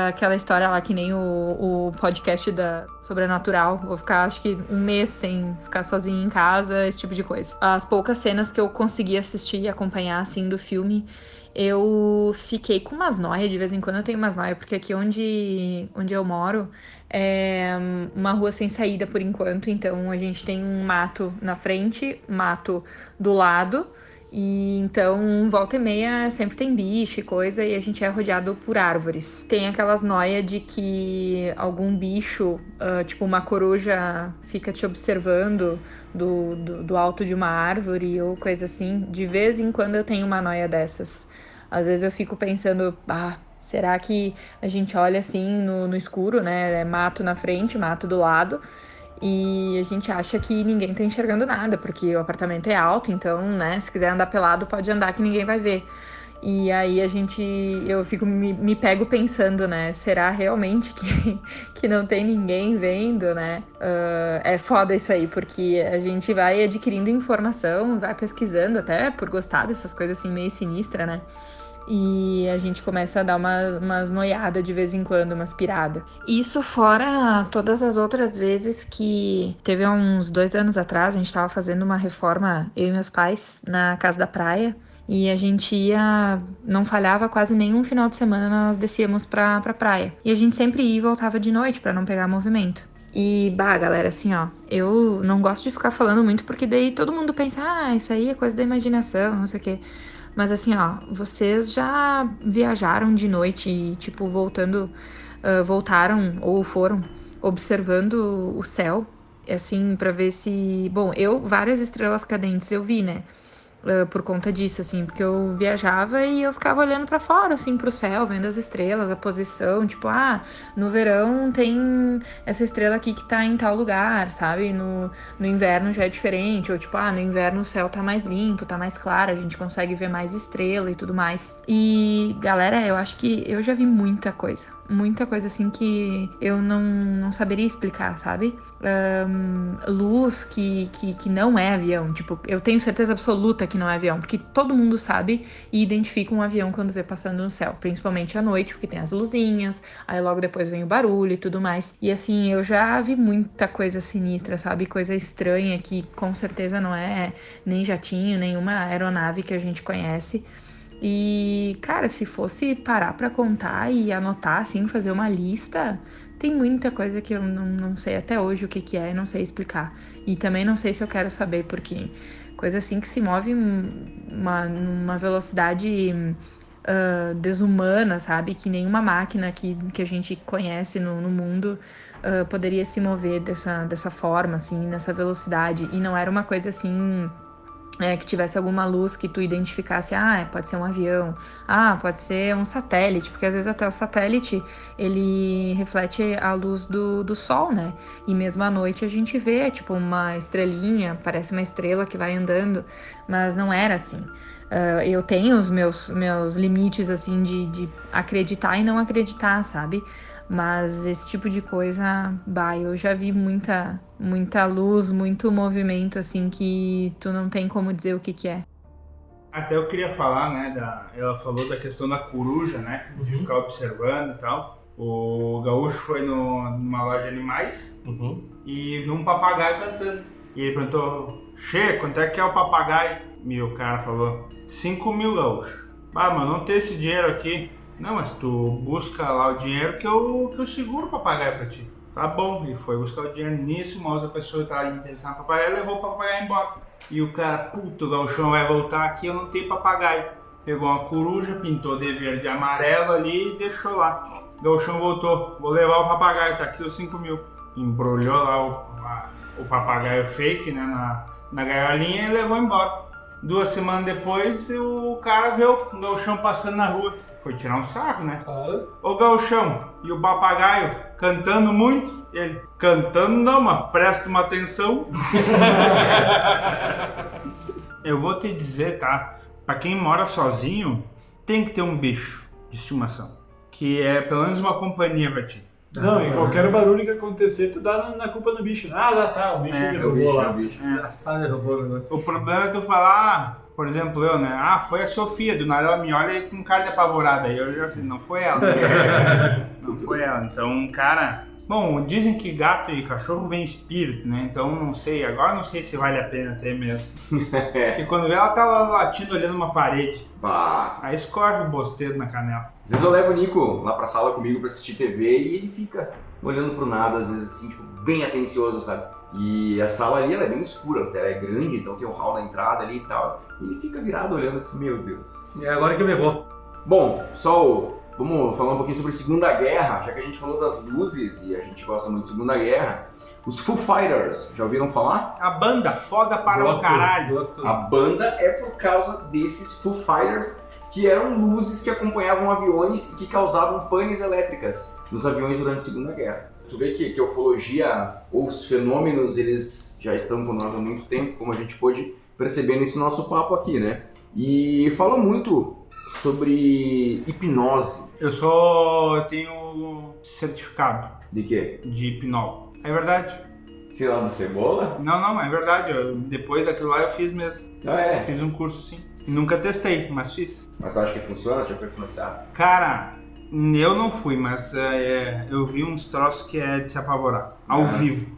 Aquela história lá que nem o podcast da Sobrenatural, vou ficar acho que um mês sem ficar sozinha em casa, esse tipo de coisa. As poucas cenas que eu consegui assistir e acompanhar, assim, do filme, eu fiquei com umas noias, de vez em quando eu tenho umas noias, porque aqui onde eu moro é uma rua sem saída por enquanto, então a gente tem um mato na frente, mato do lado, e então volta e meia sempre tem bicho e coisa, e a gente é rodeado por árvores. Tem aquelas noias de que algum bicho, tipo uma coruja, fica te observando do alto de uma árvore ou coisa assim. De vez em quando eu tenho uma noia dessas. Às vezes eu fico pensando, será que a gente olha assim no escuro, né? É mato na frente, mato do lado, e a gente acha que ninguém tá enxergando nada, porque o apartamento é alto, então, né, se quiser andar pelado, pode andar que ninguém vai ver. E aí eu fico, me pego pensando, né, será realmente que não tem ninguém vendo, né? É foda isso aí, porque a gente vai adquirindo informação, vai pesquisando, até por gostar dessas coisas assim meio sinistras, né? E a gente começa a dar umas noiadas de vez em quando, umas piradas. Isso fora todas as outras vezes que teve há uns 2 anos atrás, a gente tava fazendo uma reforma, eu e meus pais, na casa da praia. E a gente não falhava quase nenhum final de semana, nós descíamos pra praia. E a gente sempre ia e voltava de noite pra não pegar movimento. E, galera, assim, ó, eu não gosto de ficar falando muito, porque daí todo mundo pensa, isso aí é coisa da imaginação, não sei o quê. Mas assim, ó, vocês já viajaram de noite e, tipo, voltaram ou foram observando o céu, assim, pra ver se... Bom, várias estrelas cadentes eu vi, né? por conta disso, assim, porque eu viajava e eu ficava olhando pra fora, assim, pro céu, vendo as estrelas, a posição, tipo, no verão tem essa estrela aqui que tá em tal lugar, sabe? No inverno já é diferente, ou tipo, no inverno o céu tá mais limpo, tá mais claro, a gente consegue ver mais estrela e tudo mais. E, galera, eu acho que eu já vi muita coisa, assim, que eu não saberia explicar, sabe? Luz que não é avião, tipo, eu tenho certeza absoluta que não é avião, porque todo mundo sabe e identifica um avião quando vê passando no céu, principalmente à noite, porque tem as luzinhas, aí logo depois vem o barulho e tudo mais. E assim, eu já vi muita coisa sinistra, sabe? Coisa estranha que com certeza não é nem jatinho, nenhuma aeronave que a gente conhece. E, cara, se fosse parar pra contar e anotar, assim, fazer uma lista, tem muita coisa que eu não sei até hoje o que é e não sei explicar. E também não sei se eu quero saber, porque coisa assim que se move numa velocidade desumana, sabe? Que nenhuma máquina que a gente conhece no mundo poderia se mover dessa forma, assim, nessa velocidade. E não era uma coisa assim... que tivesse alguma luz que tu identificasse, pode ser um avião, pode ser um satélite, porque às vezes até o satélite, ele reflete a luz do sol, né? E mesmo à noite a gente vê, tipo, uma estrelinha, parece uma estrela que vai andando, mas não era assim. Eu tenho os meus limites, assim, de acreditar e não acreditar, sabe? Mas esse tipo de coisa, eu já vi muita luz, muito movimento, assim, que tu não tem como dizer o que é.
Até eu queria falar, né, ela falou da questão da coruja, né, de ficar observando e tal. O Gaúcho foi numa loja de animais e viu um papagaio cantando. E ele perguntou, Che, quanto é que é o papagaio? E o cara falou, 5 mil, Gaúcho. Mas não tem esse dinheiro aqui. Não, mas tu busca lá o dinheiro que eu seguro o papagaio pra ti. Tá bom, e foi buscar o dinheiro nisso, uma outra pessoa estava interessada no papagaio e levou o papagaio embora. E o cara, o Gauchão vai voltar aqui, eu não tenho papagaio. Pegou uma coruja, pintou de verde e amarelo ali e deixou lá. O Gauchão voltou, vou levar o papagaio, tá aqui os 5 mil. Embrulhou lá o papagaio fake, né, na gaiolinha e levou embora. 2 semanas depois, o cara viu o Gauchão passando na rua. Foi tirar um sarro, né? Ô Gauchão, e o papagaio cantando muito? Ele, cantando não, mas presta uma atenção. Eu vou te dizer, tá? Pra quem mora sozinho, tem que ter um bicho de estimação. Que é pelo menos uma companhia pra ti.
Não, e qualquer barulho que acontecer, tu dá na culpa do bicho. Tá, o bicho derrubou lá.
Desgraçado, derrubou o negócio.
O problema é tu falar, por exemplo, eu, né? Foi a Sofia, do nada ela me olha com cara de apavorada. Aí eu já sei, não foi ela. Não foi ela. Então, cara... Bom, dizem que gato e cachorro vem espírito, né? Então, não sei. Agora não sei se vale a pena ter mesmo. Porque quando vê, ela tá lá latindo, olhando uma parede. Aí escorre o bosteiro na canela.
Às vezes eu levo o Nico lá pra sala comigo pra assistir TV e ele fica olhando pro nada, às vezes assim, tipo, bem atencioso, sabe? E a sala ali, ela é bem escura, ela é grande, então tem o hall na entrada ali e tal. E ele fica virado olhando assim, meu Deus.
É agora que eu me vou.
Bom, pessoal, vamos falar um pouquinho sobre Segunda Guerra, já que a gente falou das luzes e a gente gosta muito de Segunda Guerra. Os Foo Fighters, já ouviram falar?
A banda, foda para o caralho.
A banda é por causa desses Foo Fighters, que eram luzes que acompanhavam aviões e que causavam panes elétricas nos aviões durante a Segunda Guerra. Tu vê que a ufologia ou os fenômenos, eles já estão com nós há muito tempo, como a gente pôde perceber nesse nosso papo aqui, né? E falam muito sobre hipnose.
Eu tenho certificado.
De quê?
De hipnólogo. É verdade.
Sei lá, do Cebola?
Não, é verdade. Depois daquilo lá eu fiz mesmo. Fiz um curso, sim. Nunca testei, mas fiz.
Mas tu acha que funciona? Já foi hipnotizado?
Cara, eu não fui, mas eu vi uns troços que é de se apavorar. Ao vivo.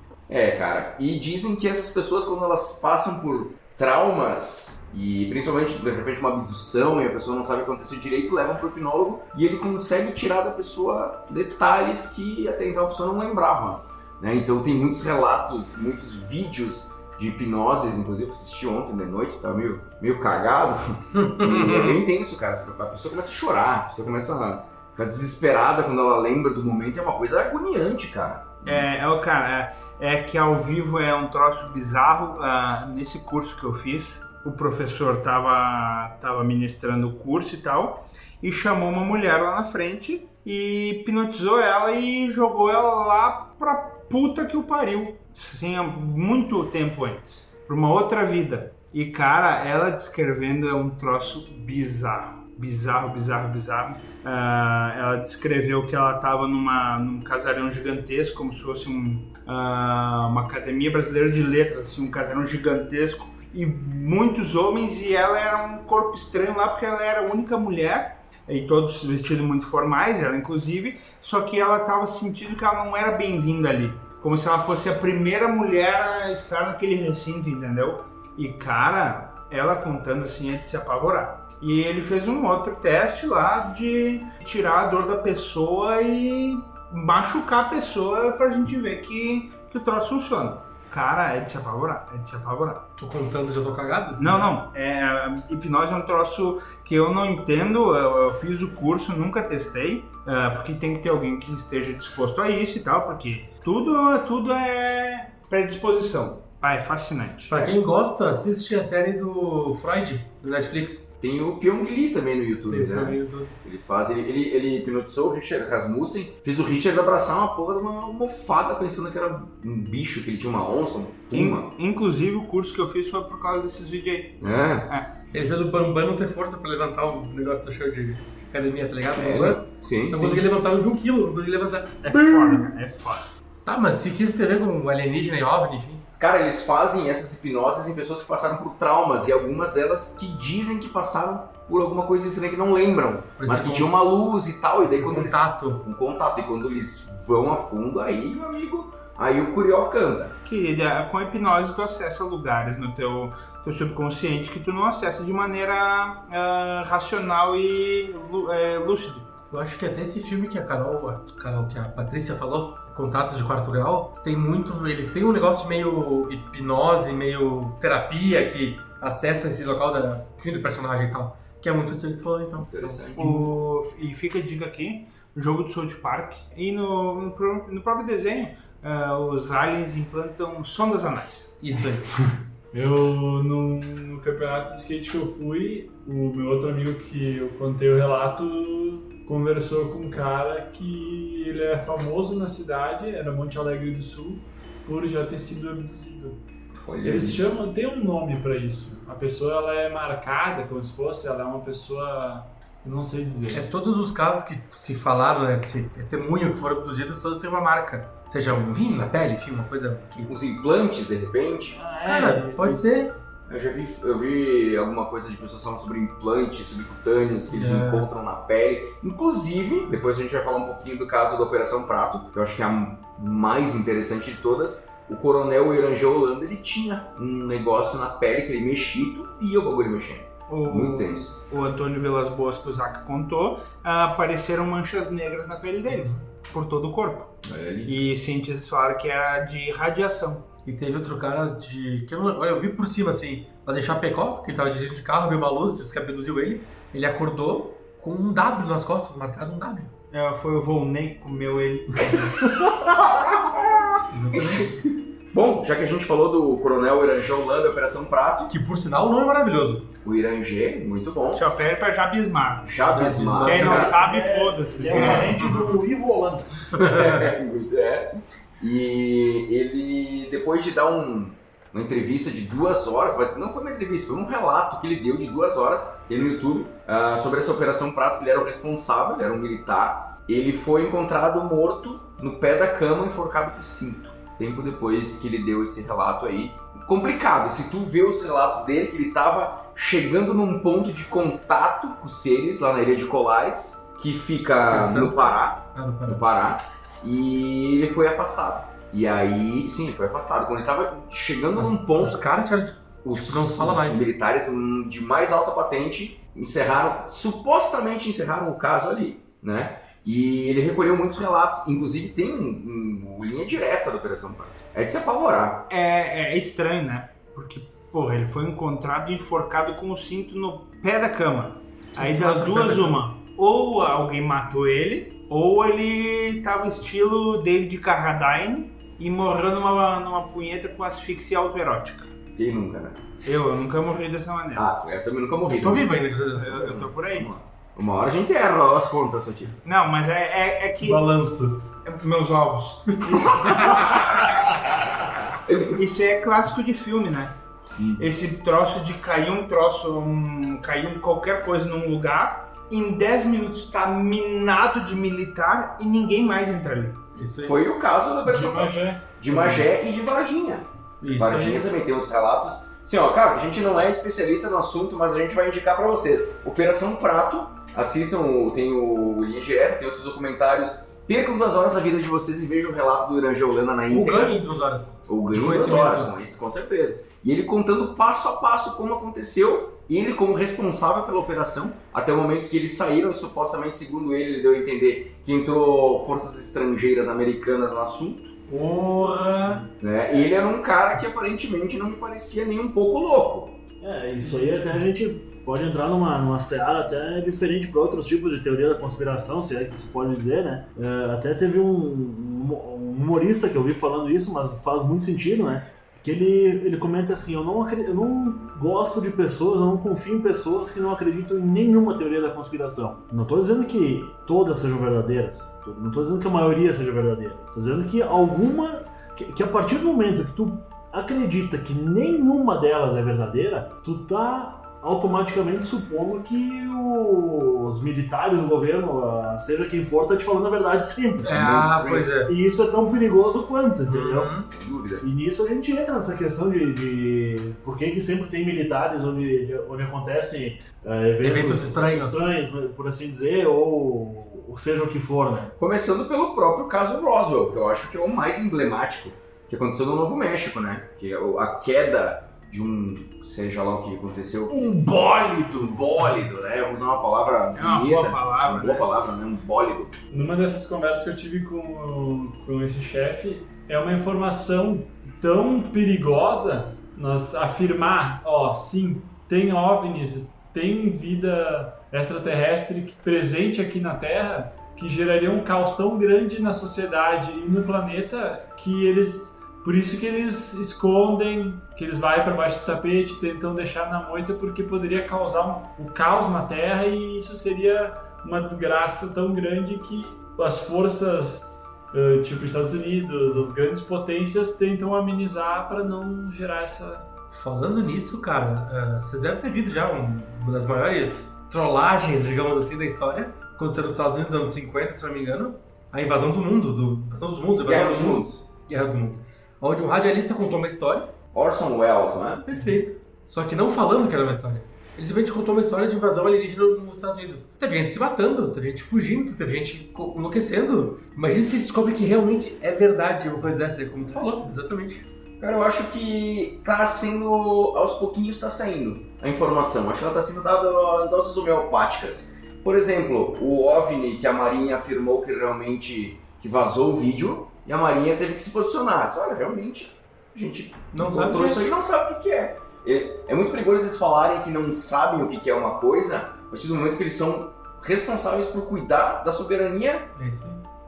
Cara. E dizem que essas pessoas, quando elas passam por traumas, e principalmente, de repente, uma abdução e a pessoa não sabe o que aconteceu direito, levam pro hipnólogo e ele consegue tirar da pessoa detalhes que até então a pessoa não lembrava, né? Então tem muitos relatos, muitos vídeos de hipnoses, inclusive eu assisti ontem de noite, tava meio cagado. É bem tenso, cara. A pessoa começa a chorar, a pessoa começa a ficar desesperada quando ela lembra do momento, é uma coisa agoniante, cara.
É que ao vivo é um troço bizarro. Nesse curso que eu fiz, o professor tava ministrando o curso e tal, e chamou uma mulher lá na frente e hipnotizou ela e jogou ela lá pra puta que o pariu, assim, há muito tempo antes, pra uma outra vida. E cara, ela descrevendo é um troço bizarro. Ela descreveu que ela estava num casarão gigantesco, como se fosse uma academia brasileira de letras, assim, um casarão gigantesco, e muitos homens, e ela era um corpo estranho lá, porque ela era a única mulher, e todos vestidos muito formais, ela inclusive, só que ela estava sentindo que ela não era bem-vinda ali, como se ela fosse a primeira mulher a estar naquele recinto, entendeu? E cara, ela contando assim é de se apavorar. E ele fez um outro teste lá de tirar a dor da pessoa e machucar a pessoa pra gente ver que o troço funciona. Cara, é de se apavorar.
Tô contando, já tô cagado?
Não. Hipnose é um troço que eu não entendo. Eu fiz o curso, nunca testei. Porque tem que ter alguém que esteja disposto a isso e tal. Porque tudo é predisposição. É fascinante.
Pra quem gosta, assiste a série do Freud, do Netflix.
Tem o Pyong Lee também no YouTube, né? Ele hipnotizou o Richard Rasmussen, fez o Richard abraçar uma porra de uma almofada pensando que era um bicho, que ele tinha uma onça, um puma.
Inclusive o curso que eu fiz foi por causa desses vídeos aí.
Ele fez o Bambam não ter força pra levantar o negócio do show de academia, tá ligado?
Sim.
Não consegui levantar de 1 quilo, não consegui levantar.
É foda.
Tá, mas se quis ter a ver com alienígena e OVNI, enfim.
Cara, eles fazem essas hipnoses em pessoas que passaram por traumas, e algumas delas que dizem que passaram por alguma coisa estranha que não lembram, mas que tinha uma luz e tal, e daí quando
contato.
Um contato, e quando eles vão a fundo, aí, meu amigo, aí o curió canta.
Que com a hipnose tu acessa lugares no teu subconsciente que tu não acessa de maneira racional e lúcido.
Eu acho que até esse filme que a Carol, que a Patrícia falou, Contatos de Quarto Grau, tem muito, eles têm um negócio meio hipnose, meio terapia, que acessa esse local do personagem e tal, que é muito interessante que você falou, então.
Interessante.
E fica a dica aqui, o jogo do South Park, e no próprio desenho, os aliens implantam sondas anais.
Isso aí.
No campeonato de skate que eu fui, o meu outro amigo que eu contei o relato conversou com um cara que ele é famoso na cidade, era Monte Alegre do Sul, por já ter sido abduzido.
Olha,
Eles chamam, tem um nome pra isso. A pessoa ela é marcada como se fosse, ela é uma pessoa, eu não sei dizer.
Todos os casos que se falaram, né, de testemunho que foram abduzidos, todos têm uma marca. Seja um vinho na pele, enfim, uma coisa que...
Uns implantes, de repente.
Cara, pode ser.
Eu vi alguma coisa de pessoas falando sobre implantes subcutâneos que eles encontram na pele. Inclusive, depois a gente vai falar um pouquinho do caso da Operação Prato, que eu acho que é a mais interessante de todas. O coronel Irangê Holanda, ele tinha um negócio na pele que ele mexia e tu via o bagulho mexendo. Muito tenso.
O Antônio Vilas Boas, que o Zaca contou, apareceram manchas negras na pele dele, por todo o corpo. E cientistas falaram que era de radiação.
E teve outro cara que eu vi por cima assim, mas em Chapecó, que ele tava dirigindo de carro, viu uma luz, disse que abduziu ele. Ele acordou com um W nas costas, marcado um W.
Foi o Volney que comeu ele.
Exatamente.
Bom, já que a gente falou do coronel Irangê Holanda, Operação Prato,
que por sinal o nome é maravilhoso.
O Irangê, muito bom.
Só pede pra Jabismar.
Jabismar.
Quem não sabe, foda-se.
É o parente do Ivo Holanda.
E ele, depois de dar uma entrevista de 2 horas, mas não foi uma entrevista, foi um relato que ele deu de 2 horas no YouTube sobre essa Operação Prato, que ele era o responsável, ele era um militar. Ele foi encontrado morto no pé da cama, enforcado por cinto. Tempo depois que ele deu esse relato aí. Complicado, se tu vê os relatos dele, que ele estava chegando num ponto de contato com os seres lá na Ilha de Colares, que fica no Pará. No Pará. E ele foi afastado. E aí, sim, ele foi afastado. Quando ele tava chegando num ponto...
Os caras
os militares de mais alta patente supostamente encerraram o caso ali, né? E ele recolheu muitos relatos. Inclusive tem uma linha direta da Operação Prato. É de se apavorar.
É estranho, né? Porque, porra, ele foi encontrado enforcado com o cinto no pé da cama. Aí das duas, uma. Ou alguém matou ele... Ou ele tava estilo David Carradine e morreu numa punheta com asfixia autoerótica.
Quem nunca, né?
Eu nunca morri dessa maneira.
Ah, eu também nunca morri.
Tô vivo ainda, graças a Deus.
Eu tô por aí.
Uma hora a gente erra as contas, seu tio.
Não, mas é que...
Balanço.
Meus ovos. Isso é clássico de filme, né? Esse troço de cair cair qualquer coisa num lugar, em 10 minutos tá minado de militar e ninguém mais entra ali.
Isso aí.
Foi o caso da versão de Magé e de Varginha.
Isso
Varginha
aí.
também tem uns relatos. Assim, ó, cara, a gente não é especialista no assunto, mas a gente vai indicar pra vocês. Operação Prato, assistam, tem o Linha Direta, tem outros documentários. Percam 2 horas da vida de vocês e vejam o relato do Irã Geolana na
Ou
íntegra.
ganho em 2 horas.
Ou ganho em
De
2
conhecimento.
horas, isso com certeza. E ele contando passo a passo como aconteceu, ele como responsável pela operação, até o momento que eles saíram e supostamente, segundo ele deu a entender que entrou forças estrangeiras americanas no assunto.
Porra!
Né? E ele era um cara que aparentemente não me parecia nem um pouco louco.
Isso aí até a gente pode entrar numa seara até diferente para outros tipos de teoria da conspiração, se é que se pode dizer, né? Até teve um humorista que eu vi falando isso, mas faz muito sentido, né? Que ele comenta assim, eu não gosto de pessoas, eu não confio em pessoas que não acreditam em nenhuma teoria da conspiração. Não estou dizendo que todas sejam verdadeiras, não estou dizendo que a maioria seja verdadeira, estou dizendo que alguma, que a partir do momento que tu acredita que nenhuma delas é verdadeira, tu tá automaticamente supondo que os militares, o governo, seja quem for, tá te falando a verdade sempre.
Pois é.
E isso é tão perigoso quanto, entendeu?
Sem dúvida.
E nisso a gente entra nessa questão de por que sempre tem militares onde acontecem
Eventos estranhos,
por assim dizer, ou seja o que for, né?
Começando pelo próprio caso Roswell, que eu acho que é o mais emblemático, que aconteceu no Novo México, né? Que é a queda de seja lá o que aconteceu.
Um bólido!
Um bólido, né? Vamos usar uma palavra bonita.
Uma boa palavra,
né? Um bólido.
Numa dessas conversas que eu tive com esse chefe, é uma informação tão perigosa nós afirmar, sim, tem OVNIs, tem vida extraterrestre presente aqui na Terra, que geraria um caos tão grande na sociedade e no planeta que por isso que eles escondem, que eles vão para baixo do tapete, tentam deixar na moita, porque poderia causar o caos na Terra e isso seria uma desgraça tão grande que as forças, tipo Estados Unidos, as grandes potências, tentam amenizar para não gerar essa...
Falando nisso, cara, vocês devem ter visto já uma das maiores trollagens, digamos assim, da história. Aconteceu nos Estados Unidos nos anos 50, se não me engano. A invasão do mundo,
Guerra dos Mundos.
Guerra dos Mundos. Onde um radialista contou uma história.
Orson Welles, né?
Perfeito. Só que não falando que era uma história. Ele simplesmente contou uma história de invasão alienígena nos Estados Unidos. Teve gente se matando, teve gente fugindo, teve gente enlouquecendo. Imagina se descobre que realmente é verdade uma coisa dessa, como tu falou, exatamente.
Cara, eu acho que tá sendo, aos pouquinhos tá saindo a informação. Acho que ela tá sendo dada em doses homeopáticas. Por exemplo, o OVNI que a Marinha afirmou que realmente vazou o vídeo, e a Marinha teve que se posicionar. Olha, realmente, a gente
não sabe
isso aí, não sabe o que é. É muito perigoso eles falarem que não sabem o que é uma coisa, a partir do momento que eles são responsáveis por cuidar da soberania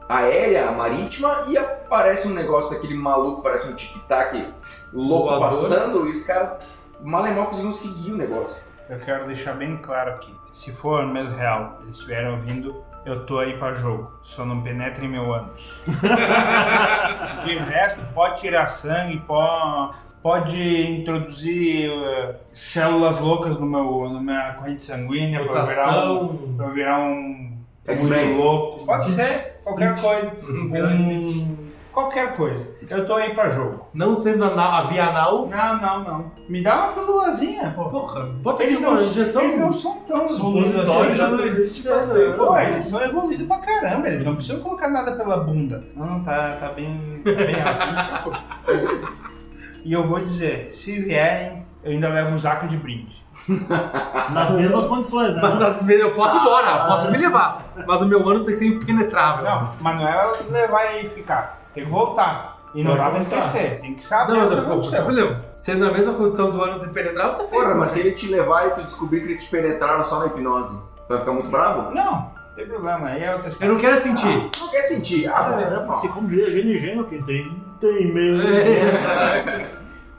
aérea, marítima, e aparece um negócio daquele maluco, parece um tic-tac louco
Voador.
Passando, e os caras mal e mal conseguiam seguir o negócio.
Eu quero deixar bem claro aqui, se for mesmo real, eles estiverem ouvindo, eu tô aí pra jogo, só não penetrem meu ânus. De resto, pode tirar sangue, pode introduzir células loucas na minha corrente sanguínea pra eu virar um
X-Men.
louco. Pode ser, qualquer coisa. Qualquer coisa. Eu tô aí pra jogo.
Não sendo a via anal.
Não. Me dá uma pílulazinha, pô.
Porra, bota aqui
Eles
uma
não,
injeção.
eles não são tão evoluídos
Supositório
assim.
já não existe faz tempo.
Pô, eles são evoluídos pra caramba, eles não precisam colocar nada pela bunda. Não, tá bem alto. E eu vou dizer, se vierem, eu ainda levo um zaca de brinde.
Nas mesmas condições, né?
Mas eu posso ir embora, posso me levar. Mas o meu ânus tem que ser impenetrável.
Não, mas não é levar e ficar. Tem que voltar. E não dá pra esquecer, tem que saber.
Não, mas
o que
eu
aconteceu.
problema. Sendo na mesma condição do ânus impenetrável, tá feito.
Porra, mas se ele te levar e tu descobrir que eles te penetraram só na hipnose, vai ficar muito bravo?
Não tem problema, aí é outra história.
Eu não quero sentir.
Não quer sentir?
Porque como diria GNG, quem tem medo.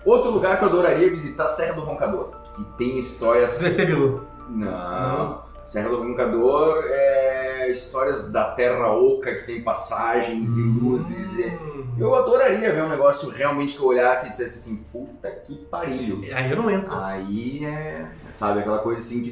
Outro lugar que eu adoraria visitar, Serra do Roncador, que tem histórias...
ZT Bilu.
Não. Serra do Roncador é histórias da Terra Oca, que tem passagens e luzes. Eu adoraria ver um negócio realmente que eu olhasse e dissesse assim, puta que parilho.
Aí eu não entro.
Aí sabe, aquela coisa assim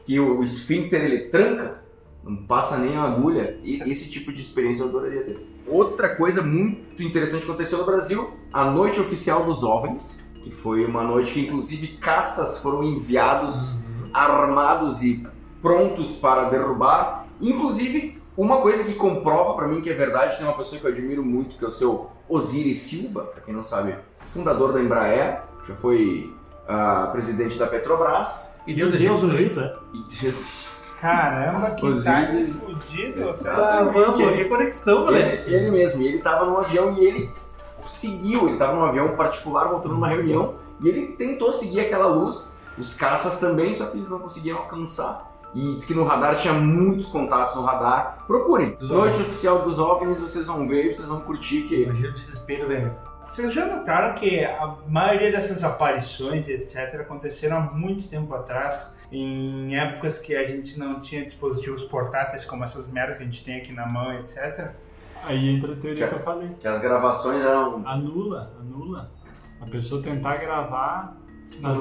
que o esfíncter ele tranca, não passa nem a agulha. E esse tipo de experiência eu adoraria ter. Outra coisa muito interessante que aconteceu no Brasil, a Noite Oficial dos OVNIs, que foi uma noite que inclusive caças foram enviados armados e prontos para derrubar. Inclusive, uma coisa que comprova pra mim que é verdade, tem uma pessoa que eu admiro muito, que é o seu Osiris Silva, pra quem não sabe, fundador da Embraer, já foi presidente da Petrobras.
E Deus do Egito,
Caramba, que
Osiris
fudido.
Exatamente.
Que conexão, moleque.
Ele mesmo, e ele tava num avião e ele seguiu, ele tava num avião particular voltando numa reunião e ele tentou seguir aquela luz, os caças também, só que eles não conseguiam alcançar. E diz que no radar tinha muitos contatos no radar. Procurem. Noite Oficial dos OVNIs, vocês vão ver e vocês vão curtir.
Imagina o desespero, velho.
Vocês já notaram que a maioria dessas aparições, etc., aconteceram há muito tempo atrás, em épocas que a gente não tinha dispositivos portáteis como essas merdas que a gente tem aqui na mão, etc.
Aí entra a teoria que eu falei.
Que as gravações eram...
Anula. A pessoa tentar gravar nas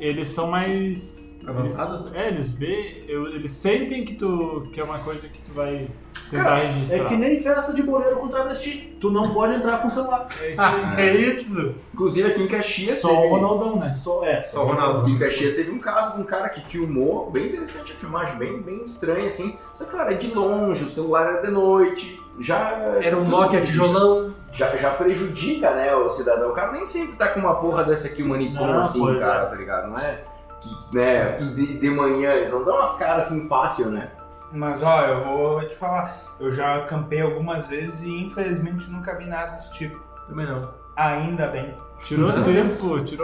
eles são mais
avançados?
Eles sentem que é uma coisa que tu vai tentar registrar.
É que nem festa de boleiro com travesti. Tu não pode entrar com celular.
É isso aí.
É isso?
Inclusive aqui em Caxias
Só o Ronaldão, né?
Só o Ronaldo.
Aqui em Caxias teve um caso de um cara que filmou, bem interessante a filmagem, bem estranha assim. Só que, cara, é de longe, o celular era de noite, já...
Era um Nokia tijolão.
Já prejudica, né, o cidadão. O cara nem sempre tá com uma porra dessa aqui, um manicom assim, cara, tá ligado? Não é que, né, de manhã eles não dão umas caras assim fácil, né?
Mas, ó, eu vou te falar, eu já acampei algumas vezes e infelizmente nunca vi nada desse tipo.
Também não.
Ainda bem.
Tirou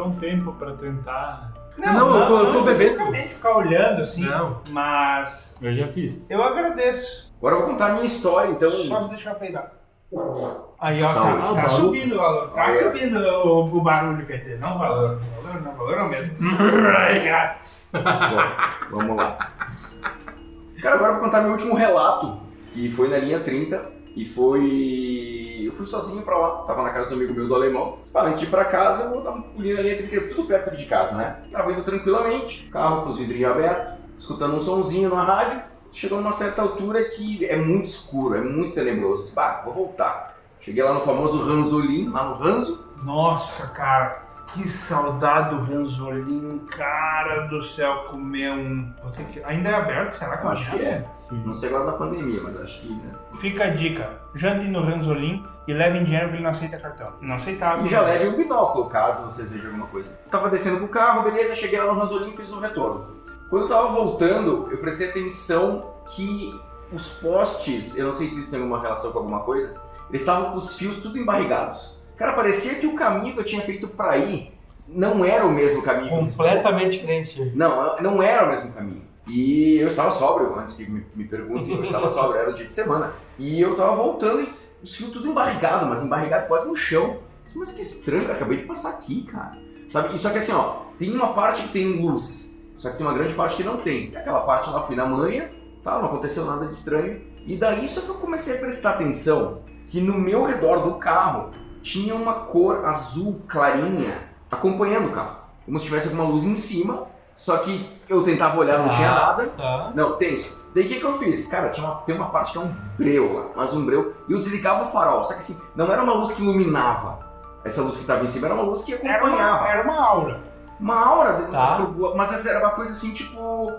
um tempo pra tentar.
Não, eu tô bebendo.
Basicamente ficar olhando assim,
Não.
mas
Eu já fiz.
eu agradeço.
Agora eu vou contar a minha história, então.
Só me deixar peidar. Aí, ó,
Saúde.
tá subindo o valor. Tá subindo o barulho, quer dizer, não o valor. Valor não mesmo. Grátis.
Bom, vamos lá. Cara, agora eu vou contar meu último relato, que foi na linha 30, e foi... Eu fui sozinho pra lá, tava na casa do amigo meu do Alemão. Antes de ir pra casa, eu vou dar um pulinho na linha 30, tudo perto de casa, né? Tava indo tranquilamente, carro com os vidrinhos abertos, escutando um sonzinho na rádio. Chegou numa certa altura que é muito escuro, é muito tenebroso. Disse, vou voltar. Cheguei lá no famoso Ranzolin, lá no Ranzo.
Nossa, cara, que saudade do Ranzolin, cara do céu, comer um... Ainda é aberto, será que
Acho que é.
Sim.
Não sei agora da pandemia, mas acho que, né?
Fica a dica, jante no Ranzolin e levem dinheiro porque ele não aceita cartão. Não aceitava.
E já leve um binóculo, caso você deseje alguma coisa. Tava descendo com o carro, beleza, cheguei lá no Ranzolin e fiz um retorno. Quando eu tava voltando, eu prestei atenção que os postes, eu não sei se isso tem alguma relação com alguma coisa, eles estavam com os fios tudo embarrigados. Cara, parecia que o caminho que eu tinha feito pra ir não era o mesmo caminho.
Completamente diferente.
Não era o mesmo caminho. E eu estava sóbrio, antes que me perguntem, eu estava sóbrio, era o dia de semana. E eu tava voltando e os fios tudo embarrigado, mas embarrigado quase no chão. Mas que estranho, cara, acabei de passar aqui, cara. Sabe? E só que assim, ó, tem uma parte que tem luz. Só que tem uma grande parte que não tem. E aquela parte lá fui na manhã, tá? Não aconteceu nada de estranho. E daí só que eu comecei a prestar atenção que no meu redor do carro tinha uma cor azul clarinha acompanhando o carro. Como se tivesse alguma luz em cima, só que eu tentava olhar, não tinha nada.
Tá.
Não, tem isso. Daí o que eu fiz? Cara, tem uma parte que é um breu lá, mas um breu. E eu desligava o farol, só que assim, não era uma luz que iluminava. Essa luz que estava em cima era uma luz que acompanhava.
Era uma aura.
Uma aura,
Tá.
Mas essa era uma coisa assim, tipo...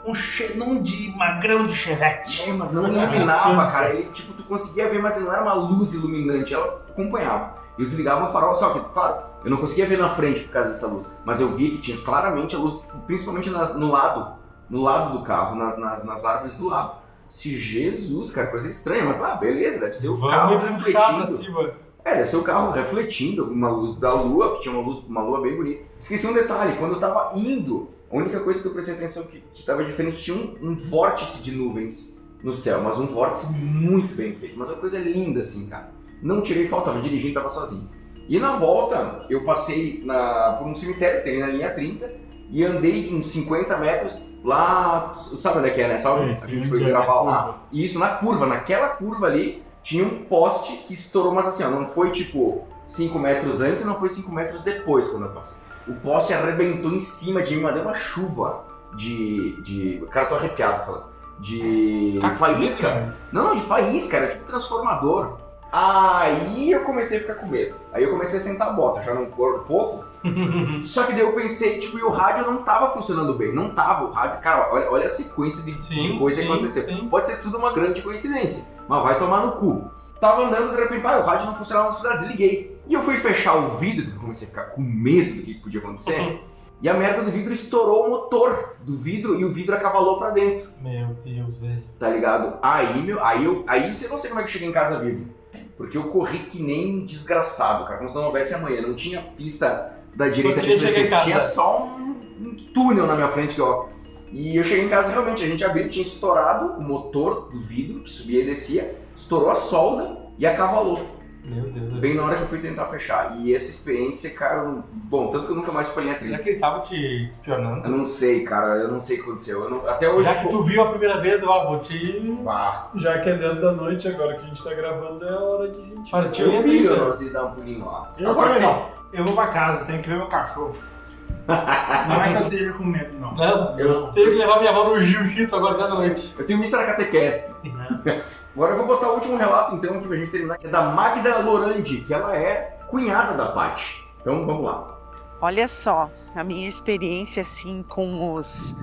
Um xenon de magrão de chevette.
mas não iluminava, cara. Ele, tipo, tu conseguia ver, mas não era uma luz iluminante, ela acompanhava. Eu desligava o farol, só que, claro, eu não conseguia ver na frente por causa dessa luz, mas eu via que tinha claramente a luz, principalmente no lado do carro, nas árvores do lado. Se Jesus, cara, coisa estranha, mas beleza, deve ser o carro refletindo. Deve ser o carro refletindo uma luz da lua, que tinha uma lua bem bonita. Esqueci um detalhe, quando eu tava indo, a única coisa que eu prestei atenção que tava diferente, tinha um vórtice de nuvens no céu, mas um vórtice muito bem feito, mas uma coisa linda assim, cara. Não tirei foto, tava dirigindo, tava sozinho. E na volta, eu passei por um cemitério que tem ali na linha 30 e andei uns 50 metros lá, sabe onde é que é, né? Sabe?
Sim,
A gente foi gravar lá. E isso na curva, naquela curva ali, tinha um poste que estourou, mas assim, ó, não foi tipo 5 metros antes e não foi 5 metros depois quando eu passei. O poste arrebentou em cima de mim, mas deu uma chuva de... Cara, tô arrepiado falando. De faísca. Não, de faísca, era tipo transformador. Aí eu comecei a ficar com medo. Aí eu comecei a sentar a bota, já não corro pouco. Só que daí eu pensei, tipo, e o rádio não tava funcionando bem. Não tava, o rádio... Cara, olha a sequência de coisa que aconteceu.
Sim.
Pode ser tudo uma grande coincidência, mas vai tomar no cu. Tava andando, de repente, o rádio não funcionava, desliguei. E eu fui fechar o vidro, porque eu comecei a ficar com medo do que podia acontecer. E a merda do vidro estourou o motor do vidro e o vidro acavalou pra dentro.
Meu Deus, velho.
Tá ligado? Aí eu não sei como é que eu cheguei em casa vivo. Porque eu corri que nem um desgraçado, cara. Como se não houvesse amanhã. Não tinha pista da direita, tinha só um túnel na minha frente que E eu cheguei em casa realmente, a gente abriu, tinha estourado o motor do vidro, que subia e descia, estourou a solda e acavalou.
Meu Deus.
Bem na hora que eu fui tentar fechar. E essa experiência, cara, bom, tanto que eu nunca mais fui linha 30.
Será que eles estavam te espionando?
Eu não sei, cara, eu não sei o que aconteceu. Até hoje.
Já que tu viu a primeira vez, eu vou te...
Já que é 10 da noite, agora que a gente tá gravando, é a hora de gente...
Partiu
Eu pilho nós de dar um pulinho lá.
Eu vou pra casa, tenho que ver meu cachorro. Não é que eu esteja com medo, não.
Não, eu tenho que levar minha avó no jiu-jitsu agora 10 da noite.
Eu tenho missa na catequese. Agora eu vou botar o último relato, então, aqui pra gente terminar, que é da Magda Lorandi, que ela é cunhada da Paty. Então, vamos lá.
Olha só, a minha experiência, assim, com os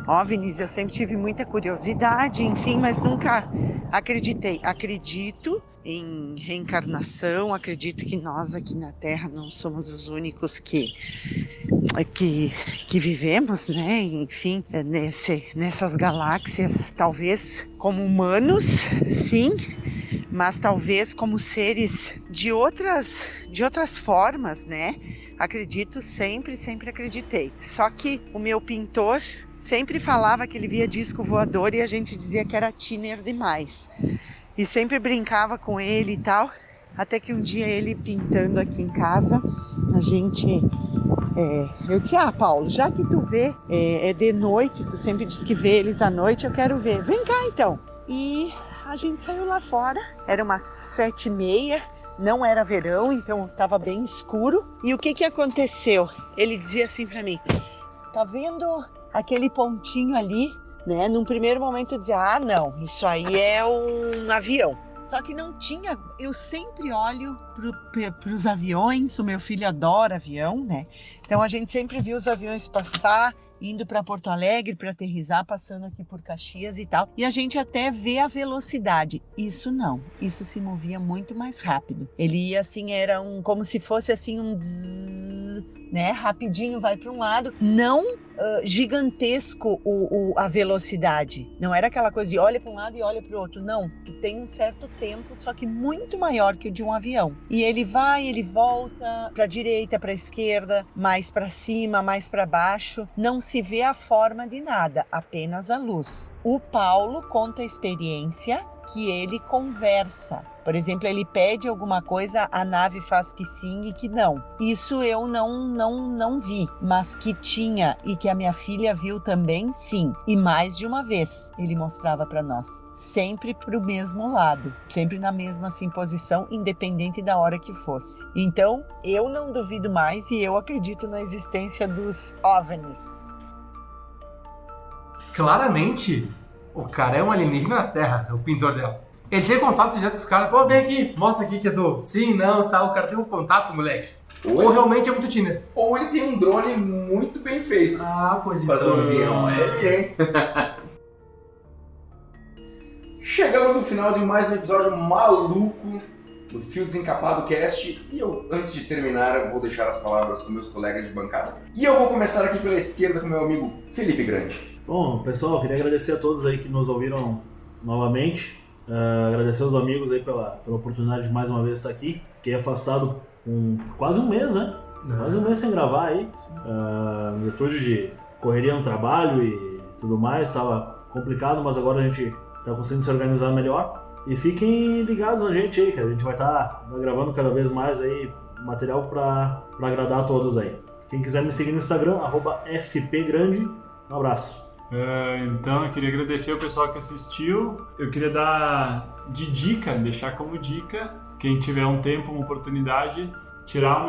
OVNIs, eu sempre tive muita curiosidade, enfim, mas nunca acreditei. Acredito em reencarnação, acredito que nós aqui na Terra não somos os únicos que vivemos, né? Enfim, nessas galáxias, talvez como humanos, sim, mas talvez como seres de outras formas, né? Acredito sempre acreditei. Só que o meu pintor sempre falava que ele via disco voador e a gente dizia que era tiner demais. E sempre brincava com ele e tal, até que um dia ele pintando aqui em casa, a gente... eu disse, Paulo, já que tu vê, é de noite, tu sempre diz que vê eles à noite, eu quero ver. Vem cá então. E a gente saiu lá fora, era umas 7h30, não era verão, então estava bem escuro. E o que aconteceu? Ele dizia assim pra mim, tá vendo aquele pontinho ali? Né? Num primeiro momento eu dizia, não, isso aí é um avião. Só que não tinha, eu sempre olho para os aviões, o meu filho adora avião, né? Então a gente sempre viu os aviões passar, indo para Porto Alegre para aterrissar, passando aqui por Caxias e tal. E a gente até vê a velocidade. Isso não, isso se movia muito mais rápido. Ele ia assim, era como se fosse assim um zzz, né? Rapidinho vai para um lado, não gigantesco a velocidade. Não era aquela coisa de olha para um lado e olha para o outro. Não, tu tem um certo tempo, só que muito maior que o de um avião. E ele vai, ele volta para a direita, para a esquerda, mais para cima, mais para baixo. Não se vê a forma de nada, apenas a luz. O Paulo conta a experiência que ele conversa. Por exemplo, ele pede alguma coisa, a nave faz que sim e que não. Isso eu não vi, mas que tinha e que a minha filha viu também, sim. E mais de uma vez ele mostrava para nós. Sempre para o mesmo lado, sempre na mesma assim, posição, independente da hora que fosse. Então, eu não duvido mais e eu acredito na existência dos OVNIs.
Claramente, o cara é um alienígena na Terra, é o pintor dela. Ele tem contato direto com os caras. Pô, vem aqui, mostra aqui que é do... Sim, não, tá. O cara tem um contato, moleque. Ou realmente é muito tiner.
Ou ele tem um drone muito bem feito.
Ah, pois então.
Patrãozinho, hein? Chegamos no final de mais um episódio maluco do Fio Desencapado Cast. E eu, antes de terminar, eu vou deixar as palavras com meus colegas de bancada. E eu vou começar aqui pela esquerda com meu amigo Felipe Grande.
Bom, pessoal, queria agradecer a todos aí que nos ouviram novamente. Agradecer aos amigos aí pela oportunidade de mais uma vez estar aqui. Fiquei afastado quase um mês, né? Quase um mês sem gravar aí. Em virtude de correria no trabalho e tudo mais, estava complicado, mas agora a gente está conseguindo se organizar melhor. E fiquem ligados na gente aí, que a gente vai estar gravando cada vez mais aí material para agradar a todos aí. Quem quiser me seguir no Instagram, @fpgrande. Um abraço.
Então eu queria agradecer o pessoal que assistiu. Eu queria dar deixar como dica, quem tiver um tempo, uma oportunidade, tirar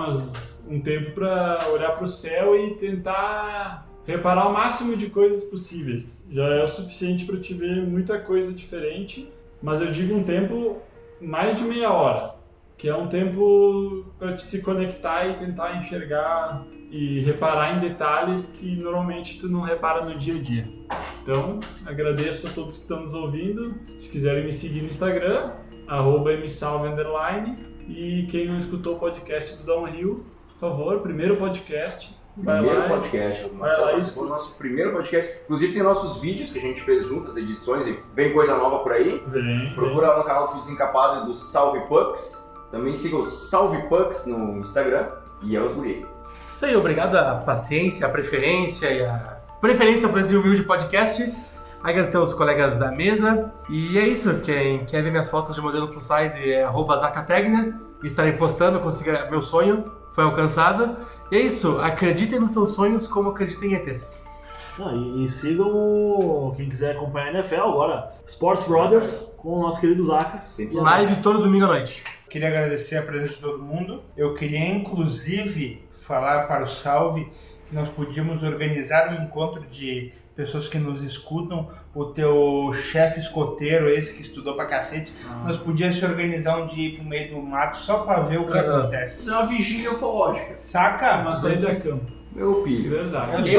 um tempo para olhar para o céu e tentar reparar o máximo de coisas possíveis. Já é o suficiente para te ver muita coisa diferente, mas eu digo um tempo mais de meia hora, que é um tempo para te se conectar e tentar enxergar e reparar em detalhes que normalmente tu não repara no dia a dia. Então, agradeço a todos que estão nos ouvindo. Se quiserem me seguir no Instagram, @msalve_, e quem não escutou o podcast do Downhill, por favor, primeiro podcast.
Primeiro podcast, Marcelo, esse foi o nosso primeiro podcast. Inclusive tem nossos vídeos que a gente fez juntas, edições, e vem coisa nova por aí. Procura lá no canal do Fio Desencapado e do Salve Pucks. Também siga o Salve Pucks no Instagram e é os guri.
Isso aí, obrigado à paciência, à preferência e à preferência por esse humilde podcast. Agradecer aos colegas da mesa. E é isso, quem quer ver minhas fotos de modelo plus size é @zacategner. Estarei postando, meu sonho foi alcançado. E é isso, acreditem nos seus sonhos como acreditem em ETs.
E sigam quem quiser acompanhar a NFL agora, Sports Brothers, com o nosso querido Zaca.
Live todo domingo à noite.
Queria agradecer a presença de todo mundo. Eu queria inclusive falar para o Salve que nós podíamos organizar um encontro de pessoas que nos escutam. O teu chefe escoteiro, esse que estudou pra cacete, nós podíamos se organizar um dia ir pro meio do mato só pra ver o que acontece.
É uma vigília ufológica.
Saca?
Uma saída a campo.
Meu pilho.
Verdade.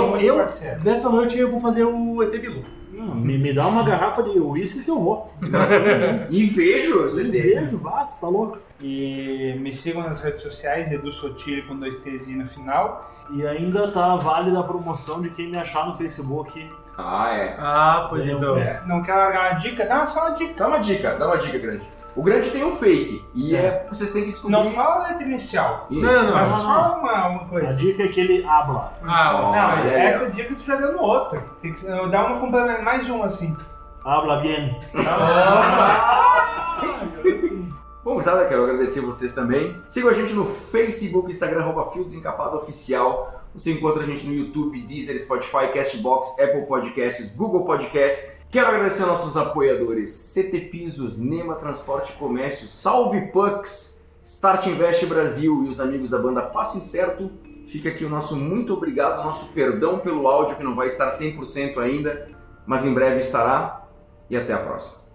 Dessa noite eu vou fazer o ET Bilu.
Me dá uma garrafa de uísque que eu vou.
E vejo,
tá louco.
E me sigam nas redes sociais, Edu Sotile com 2 T's no final.
E ainda tá válida a promoção de quem me achar no Facebook.
Pois então.
Não quer largar uma dica? Dá só uma dica.
Dá uma dica, Grande. O Grande tem um fake e vocês têm que descobrir.
Não fala a letra inicial.
Isso.
Mas fala uma coisa.
A dica é que ele habla.
Essa dica tu já deu no outro. Tem que dar uma complemento, mais um assim.
Habla bien.
Bom, gurizada, quero agradecer vocês também. Sigam a gente no Facebook, Instagram, @Fio Desencapado Oficial. Você encontra a gente no YouTube, Deezer, Spotify, Castbox, Apple Podcasts, Google Podcasts. Quero agradecer aos nossos apoiadores: CT Pisos, Nema Transporte e Comércio, Salve Pucks, Start Invest Brasil e os amigos da banda Passo Incerto. Fica aqui o nosso muito obrigado, nosso perdão pelo áudio que não vai estar 100% ainda, mas em breve estará. E até a próxima.